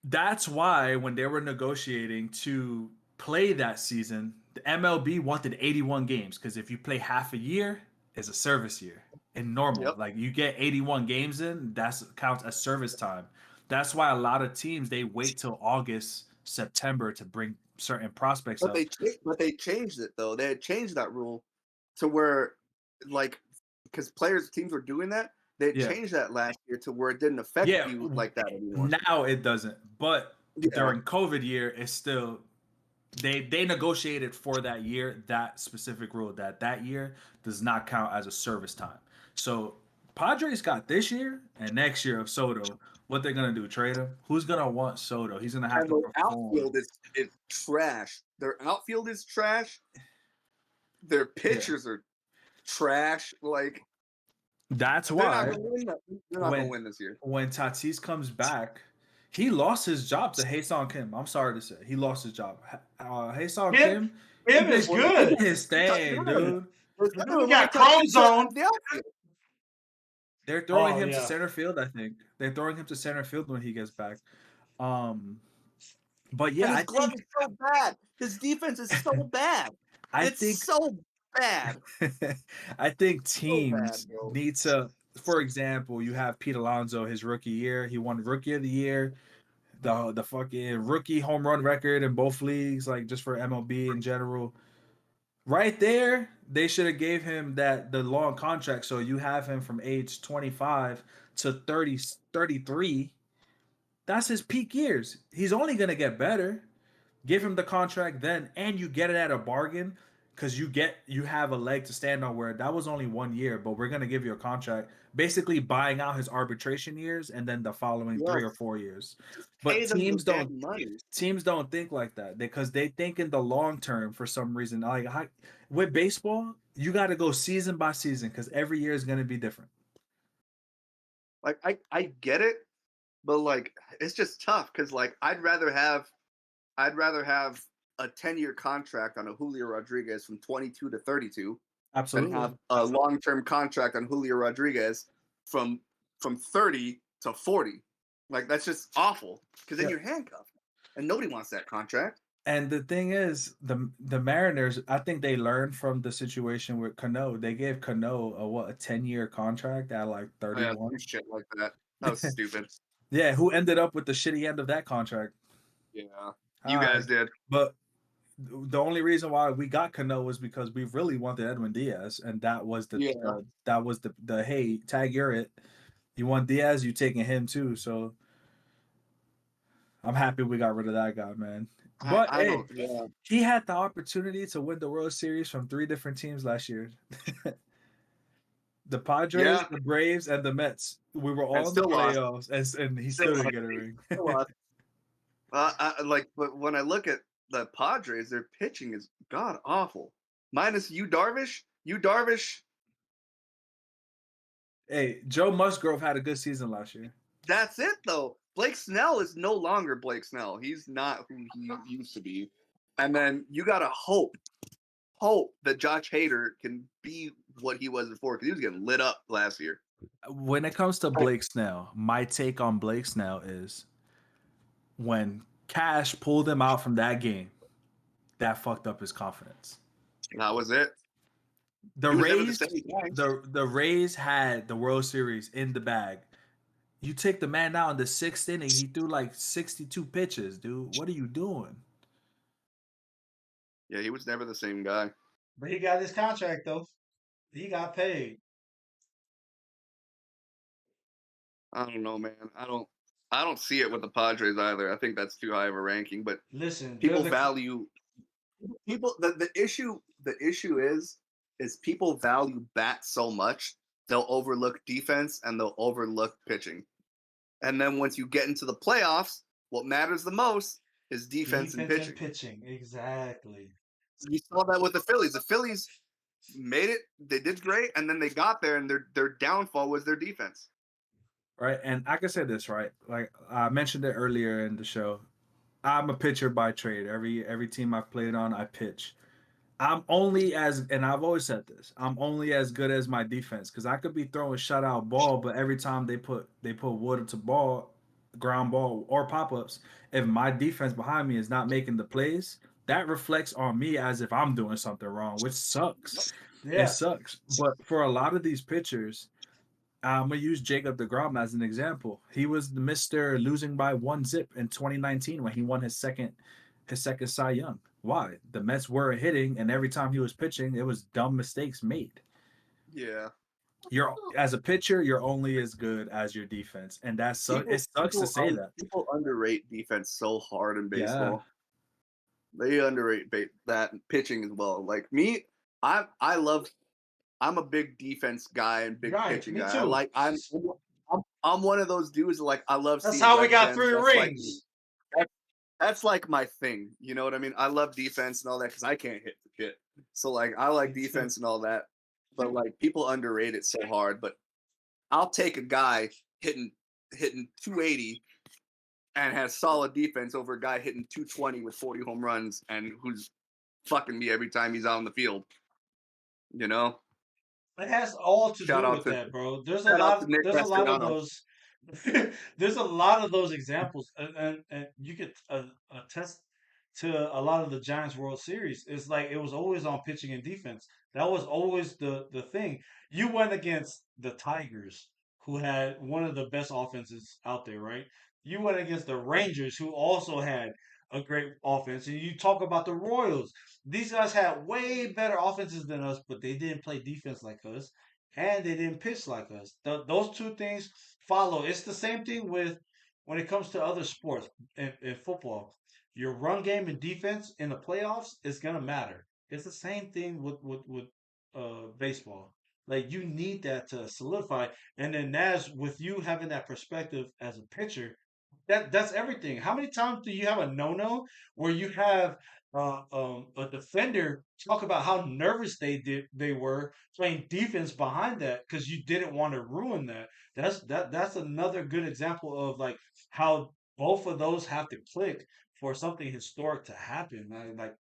[SPEAKER 4] That's why when they were negotiating to play that season, the MLB wanted 81 games because if you play half a year, it's a service year. And normal, like you get 81 games in, that counts as service time. That's why a lot of teams, they wait till August, September to bring certain prospects up.
[SPEAKER 5] But they changed it though. They had changed that rule to where, like, because teams were doing that. They changed that last year to where it didn't affect you like that anymore.
[SPEAKER 4] Now it doesn't. But during COVID year, it's still they negotiated for that year that specific rule that year does not count as a service time. So Padres got this year and next year of Soto. What they're gonna do? Trade him? Who's gonna want Soto? He's gonna have to perform.
[SPEAKER 5] Outfield is trash. Their outfield is trash. Their pitchers are trash. Like
[SPEAKER 4] that's why
[SPEAKER 5] they're not gonna win this year.
[SPEAKER 4] When Tatis comes back, he lost his job to Hae-Sung Kim. I'm sorry to say, he lost his job. Hae-Sung Kim
[SPEAKER 3] is good.
[SPEAKER 4] His thing, dude.
[SPEAKER 3] We got Chrome Zone.
[SPEAKER 4] They're throwing him to center field, I think. They're throwing him to center field when he gets back. But yeah,
[SPEAKER 5] his glove is so bad. His defense is so bad. It's so bad.
[SPEAKER 4] I think teams need to, for example, you have Pete Alonso, his rookie year. He won Rookie of the Year, the fucking rookie home run record in both leagues, like just for MLB in general. Right there, they should have gave him the long contract. So you have him from age 25 to 33. That's his peak years. He's only going to get better. Give him the contract then, and you get it at a bargain because you have a leg to stand on where that was only 1 year, but we're going to give you a contract, basically buying out his arbitration years and then the following 3 or 4 years. But teams don't think like that because they think in the long term for some reason. Like with baseball, you got to go season by season because every year is going to be different.
[SPEAKER 5] Like I get it, but like it's just tough because like I'd rather have a 10-year contract on a Julio Rodriguez from 22 to 32.
[SPEAKER 4] Absolutely.
[SPEAKER 5] And have a long-term contract on Julio Rodriguez from 30 to 40. Like that's just awful because then you're handcuffed, and nobody wants that contract.
[SPEAKER 4] And the thing is, the Mariners, I think they learned from the situation with Cano. They gave Cano a 10-year contract at like 31.
[SPEAKER 5] Oh, yeah, shit like that. That was stupid.
[SPEAKER 4] Yeah, who ended up with the shitty end of that contract?
[SPEAKER 5] Yeah, you guys did.
[SPEAKER 4] But the only reason why we got Cano was because we really wanted Edwin Diaz, and that was the hey, tag you're it. You want Diaz, you taking him too. So I'm happy we got rid of that guy, man. But he had the opportunity to win the World Series from 3 different teams last year. The Padres, the Braves, and the Mets. We were all in the playoffs, and he still didn't get a ring.
[SPEAKER 5] But when I look at the Padres, their pitching is god awful. Minus Yu Darvish.
[SPEAKER 4] Hey, Joe Musgrove had a good season last year.
[SPEAKER 5] That's it, though. Blake Snell is no longer Blake Snell. He's not who he used to be. And then you gotta hope that Josh Hader can be what he was before because he was getting lit up last year.
[SPEAKER 4] When it comes to Blake Snell, my take on Blake Snell is when Cash pulled him out from that game, that fucked up his confidence.
[SPEAKER 5] That was it.
[SPEAKER 4] The
[SPEAKER 5] He was never the
[SPEAKER 4] Rays,
[SPEAKER 5] same guy.
[SPEAKER 4] the Rays had the World Series in the bag. You take the man out in the 6th inning, he threw like 62 pitches, dude. What are you doing?
[SPEAKER 5] Yeah, he was never the same guy.
[SPEAKER 3] But he got his contract though. He got paid.
[SPEAKER 5] I don't know, man. I don't see it with the Padres either. I think that's too high of a ranking. But
[SPEAKER 3] Listen,
[SPEAKER 5] people value people. The issue is people value bats so much they'll overlook defense and they'll overlook pitching. And then once you get into the playoffs, what matters the most is defense and pitching.
[SPEAKER 3] Exactly.
[SPEAKER 5] You saw that with the Phillies. The Phillies made it. They did great, and then they got there, and their downfall was their defense.
[SPEAKER 4] Right, and I can say this, right? Like I mentioned it earlier in the show. I'm a pitcher by trade. Every team I've played on, I pitch. I'm only as, and I've always said this, I'm only as good as my defense because I could be throwing shutout ball, but every time they put wood to ball, ground ball or pop ups, if my defense behind me is not making the plays, that reflects on me as if I'm doing something wrong, which sucks.
[SPEAKER 3] Yeah.
[SPEAKER 4] It sucks. But for a lot of these pitchers, I'm gonna use Jacob deGrom as an example. He was the Mr. losing by 1 zip in 2019 when he won his second Cy Young. Why? The Mets were hitting, and every time he was pitching, it was dumb mistakes made.
[SPEAKER 5] Yeah.
[SPEAKER 4] You're as a pitcher, you're only as good as your defense, and it sucks to say that.
[SPEAKER 5] People underrate defense so hard in baseball. Yeah. They underrate that pitching as well. Like me, I'm a big defense guy and big pitching guy.
[SPEAKER 3] Too.
[SPEAKER 5] I'm one of those dudes that, like, I love.
[SPEAKER 3] That's how we got 3 rings.
[SPEAKER 5] That's like my thing. You know what I mean? I love defense and all that because I can't hit the shit. So like I like defense and all that. But like people underrate it so hard. But I'll take a guy hitting 280 and has solid defense over a guy hitting 220 with 40 home runs and who's fucking me every time he's out on the field. You know?
[SPEAKER 3] It has all to do with that, bro. There's a lot of those. There's a lot of those examples, and you could attest to a lot of the Giants World Series. It's like it was always on pitching and defense. That was always the thing. You went against the Tigers, who had one of the best offenses out there, right? You went against the Rangers, who also had a great offense. And you talk about the Royals. These guys had way better offenses than us, but they didn't play defense like us, and they didn't pitch like us. Those two things follow. It's the same thing with when it comes to other sports in football. Your run game and defense in the playoffs is gonna matter. It's the same thing with baseball. Like you need that to solidify. And then Naz, with you having that perspective as a pitcher, that's everything. How many times do you have a no where you have a defender talk about how nervous they were playing defense behind that because you didn't want to ruin that. That's another good example of like how both of those have to click for something historic to happen. Like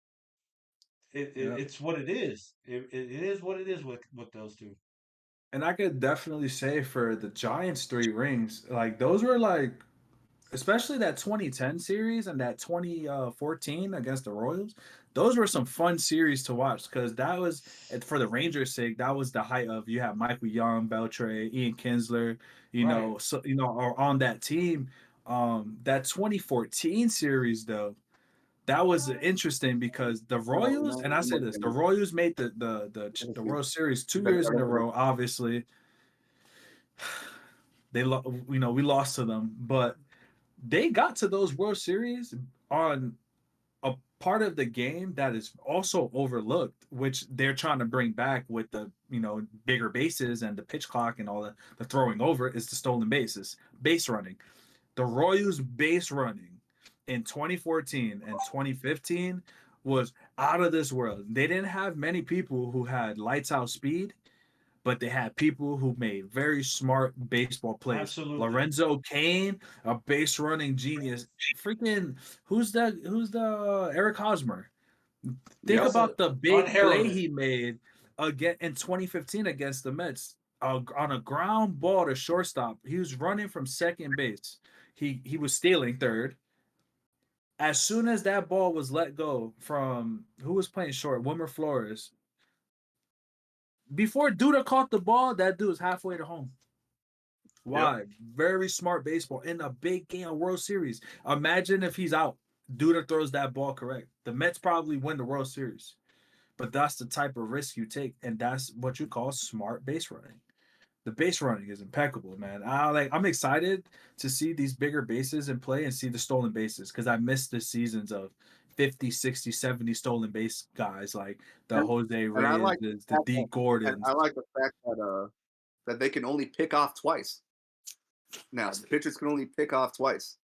[SPEAKER 3] it's what it is. It is what it is with those two.
[SPEAKER 4] And I could definitely say for the Giants 3 rings, like those were like, especially that 2010 series and that 2014 against the Royals, those were some fun series to watch because that was, for the Rangers' sake, that was the height of, you have Michael Young, Beltre, Ian Kinsler, are on that team. That 2014 series though, that was interesting because the Royals, and I say this, the Royals made the World Series 2 years in a row. Obviously, we lost to them, but they got to those World Series on a part of the game that is also overlooked, which they're trying to bring back with the bigger bases and the pitch clock and all the throwing over, is the stolen bases, base running. The Royals base running in 2014 and 2015 was out of this world. They didn't have many people who had lights out speed, but they had people who made very smart baseball plays.
[SPEAKER 3] Absolutely.
[SPEAKER 4] Lorenzo Cain, a base running genius. Freaking who's the Eric Hosmer? Think about the big play he made again in 2015 against the Mets on a ground ball to shortstop. He was running from second base. He was stealing third. As soon as that ball was let go from who was playing short, Wilmer Flores. Before Duda caught the ball, that dude was halfway to home. Why? Yep. Very smart baseball in a big game, World Series. Imagine if he's out. Duda throws that ball correct. The Mets probably win the World Series. But that's the type of risk you take, and that's what you call smart base running. The base running is impeccable, man. I'm excited to see these bigger bases in play and see the stolen bases because I missed the seasons of 50, 60, 70 stolen base guys like the Jose Reyes, the D. Gordons.
[SPEAKER 5] I like the fact that they can only pick off twice. Now, the pitchers can only pick off twice.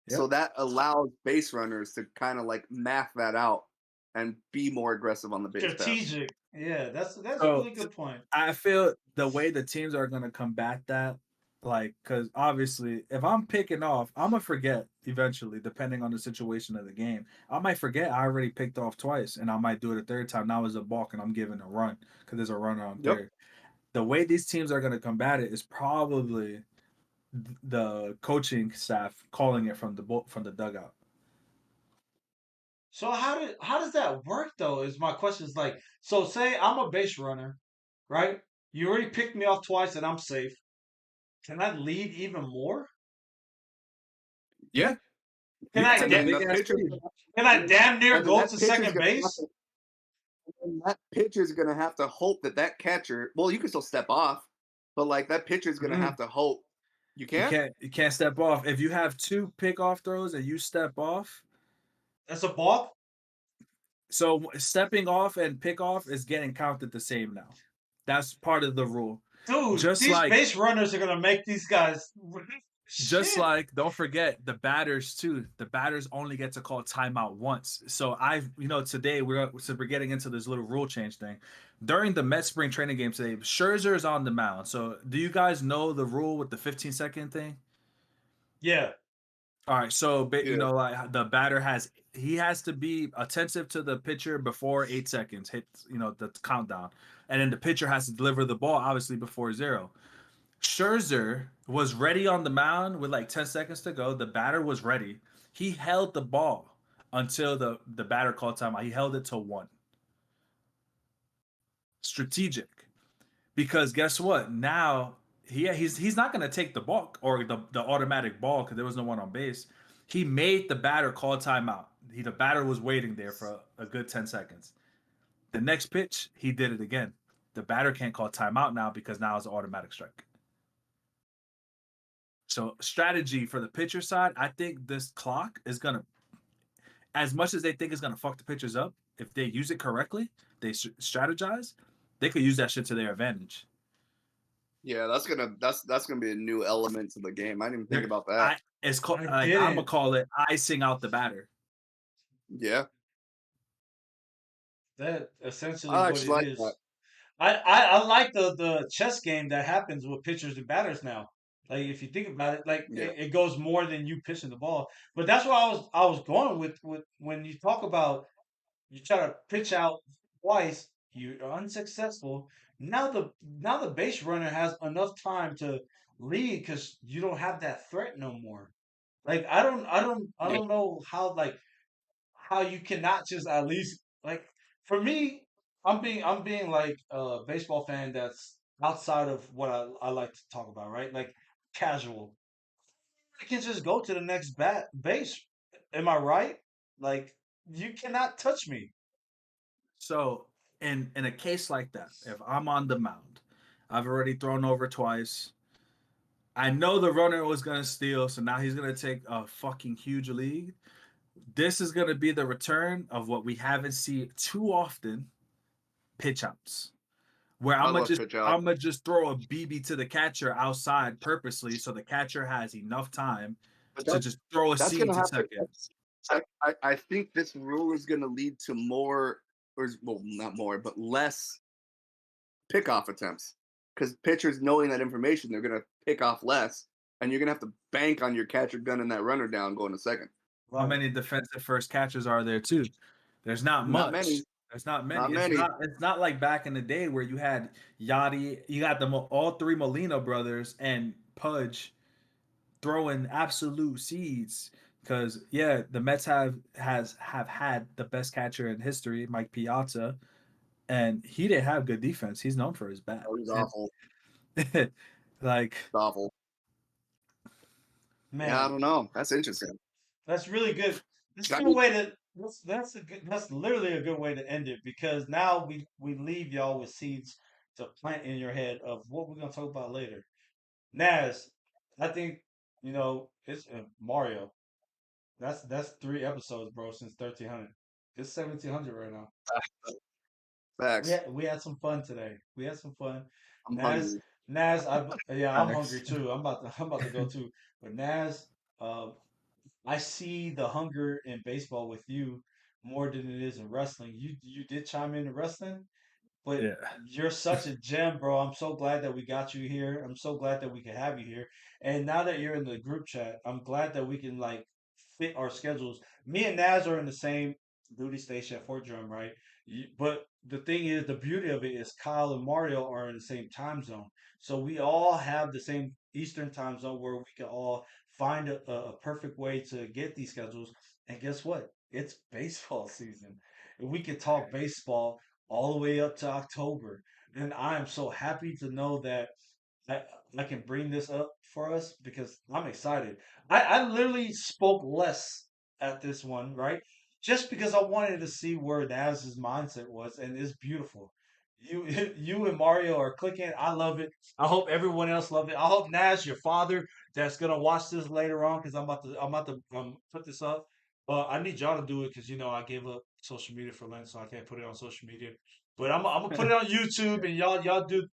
[SPEAKER 5] Yep. So that allows base runners to kind of like math that out and be more aggressive on the base.
[SPEAKER 3] Strategic. Pass. Yeah, that's a really good point.
[SPEAKER 4] I feel the way the teams are going to combat that, like, because obviously if I'm picking off, I'm going to forget eventually, depending on the situation of the game. I might forget I already picked off twice, and I might do it a third time. Now it's a balk, and I'm giving a run because there's a runner on third. The way these teams are going to combat it is probably the coaching staff calling it from the dugout.
[SPEAKER 3] So how does that work though? Is my question. Is like, so say I'm a base runner, right? You already picked me off twice and I'm safe. Can I lead even more?
[SPEAKER 5] Yeah.
[SPEAKER 3] Can I damn near go to second base?
[SPEAKER 5] And that pitcher's gonna have to hope that catcher. Well, you can still step off, but like that pitcher's gonna have to hope. You
[SPEAKER 4] can't step off. If you have 2 pickoff throws and you step off,
[SPEAKER 3] that's a balk.
[SPEAKER 4] So stepping off and pick off is getting counted the same now. That's part of the rule.
[SPEAKER 3] Dude, these base runners are gonna make these guys.
[SPEAKER 4] Just like, don't forget the batters too. The batters only get to call timeout once. So today we're getting into this little rule change thing. During the Mets spring training game today, Scherzer is on the mound. So do you guys know the rule with the 15-second thing?
[SPEAKER 3] Yeah.
[SPEAKER 4] All right. So like the batter has to be attentive to the pitcher before 8 seconds hits the countdown, and then the pitcher has to deliver the ball obviously before 0. Scherzer was ready on the mound with like 10 seconds to go. The batter was ready. He held the ball until the batter called timeout. He held it till 1. Strategic. Because guess what? Now he's not going to take the balk or the automatic ball because there was no one on base. He made the batter call timeout. The batter was waiting there for a good 10 seconds. The next pitch, he did it again. The batter can't call timeout now because now it's an automatic strike. So strategy for the pitcher side, I think this clock is going to, as much as they think it's going to fuck the pitchers up, if they use it correctly, they strategize, they could use that shit to their advantage.
[SPEAKER 5] Yeah, that's gonna be a new element to the game. I didn't even think about that.
[SPEAKER 4] I'm gonna call it icing out the batter.
[SPEAKER 5] Yeah,
[SPEAKER 3] that essentially what it is. That. I like the chess game that happens with pitchers and batters now. Like if you think about it, like it goes more than you pitching the ball. But that's what I was going with when you talk about you try to pitch out twice, you're unsuccessful. Now the base runner has enough time to lead because you don't have that threat no more. Like I don't know how you cannot just at least like for me, I'm being like a baseball fan that's outside of what I like to talk about, right? Like casual. I can just go to the next base. Am I right? Like you cannot touch me.
[SPEAKER 4] So in a case like that, if I'm on the mound, I've already thrown over twice. I know the runner was gonna steal, so now he's gonna take a fucking huge lead. This is gonna be the return of what we haven't seen too often: pitch outs. Where I'm gonna just throw a BB to the catcher outside purposely, so the catcher has enough time to just throw a seed to second.
[SPEAKER 5] I think this rule is gonna lead to more. Not more, but less pickoff attempts. Because pitchers knowing that information, they're going to pick off less, and you're going to have to bank on your catcher gunning that runner down going to second.
[SPEAKER 4] How many defensive first catchers are there, too? There's not much.
[SPEAKER 5] Not many.
[SPEAKER 4] There's not many. It's not like back in the day where you had Yachty, you got all 3 Molina brothers and Pudge throwing absolute seeds Because the Mets have had the best catcher in history, Mike Piazza, and he didn't have good defense. He's known for his bat.
[SPEAKER 5] Oh, he's awful.
[SPEAKER 4] Like
[SPEAKER 5] It's awful.
[SPEAKER 3] Man,
[SPEAKER 5] Yeah, I don't know. That's interesting.
[SPEAKER 3] that's really good. That's a
[SPEAKER 5] Got
[SPEAKER 3] good
[SPEAKER 5] me.
[SPEAKER 3] way to. That's literally a good way to end it because now we leave y'all with seeds to plant in your head of what we're gonna talk about later. Naz, I think it's Mario. That's 3 episodes, bro, since 1300. It's 1700 right now.
[SPEAKER 5] Facts.
[SPEAKER 3] We had some fun today. We had some fun.
[SPEAKER 5] I'm
[SPEAKER 3] Naz,
[SPEAKER 5] hungry.
[SPEAKER 3] Naz, I'm hungry
[SPEAKER 4] Facts.
[SPEAKER 3] too. I'm about to go too. But Naz, uh, I see the hunger in baseball with you more than it is in wrestling. You did chime into wrestling, but
[SPEAKER 4] Yeah.
[SPEAKER 3] you're such a gem, bro. I'm so glad that we got you here. I'm so glad that we can have you here. And now that you're in the group chat, I'm glad that we can like fit our schedules. Me and Naz are in the same duty station at Fort Drum, right? But the thing is, the beauty of it is Kyle and Mario are in the same time zone. So we all have the same Eastern time zone where we can all find a perfect way to get these schedules. And guess what? It's baseball season. And we can talk baseball all the way up to October. And I am so happy to know that I, I can bring this up for us because I'm excited. I literally spoke less at this one, right? Just because I wanted to see where Naz's mindset was, and it's beautiful. You you and Mario are clicking. I love it. I hope everyone else loved it. I hope Naz, your father, that's gonna watch this later on, because I'm about to put this up. I need y'all to do it because I gave up social media for Lent, so I can't put it on social media. But I'm gonna put it on YouTube, and y'all do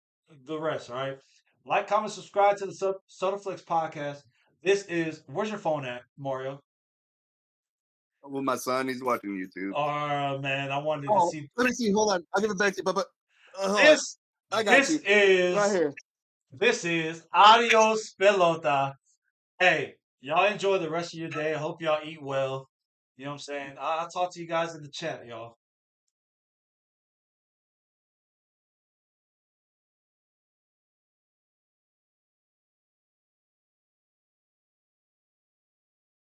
[SPEAKER 3] the rest. All right. Like, comment, subscribe to the Sotaflix podcast. This is where's your phone at, Mario?
[SPEAKER 5] With my son, he's watching YouTube.
[SPEAKER 3] Oh man, I wanted to
[SPEAKER 5] Oh,
[SPEAKER 3] see
[SPEAKER 5] let me see. Hold on. I'll give it back to you, Papa. Hold on.
[SPEAKER 3] this.
[SPEAKER 5] I got you. Right here.
[SPEAKER 3] This is Adios Pelota. Hey, y'all enjoy the rest of your day. I hope y'all eat well. You know what I'm saying? I'll talk to you guys in the chat, y'all.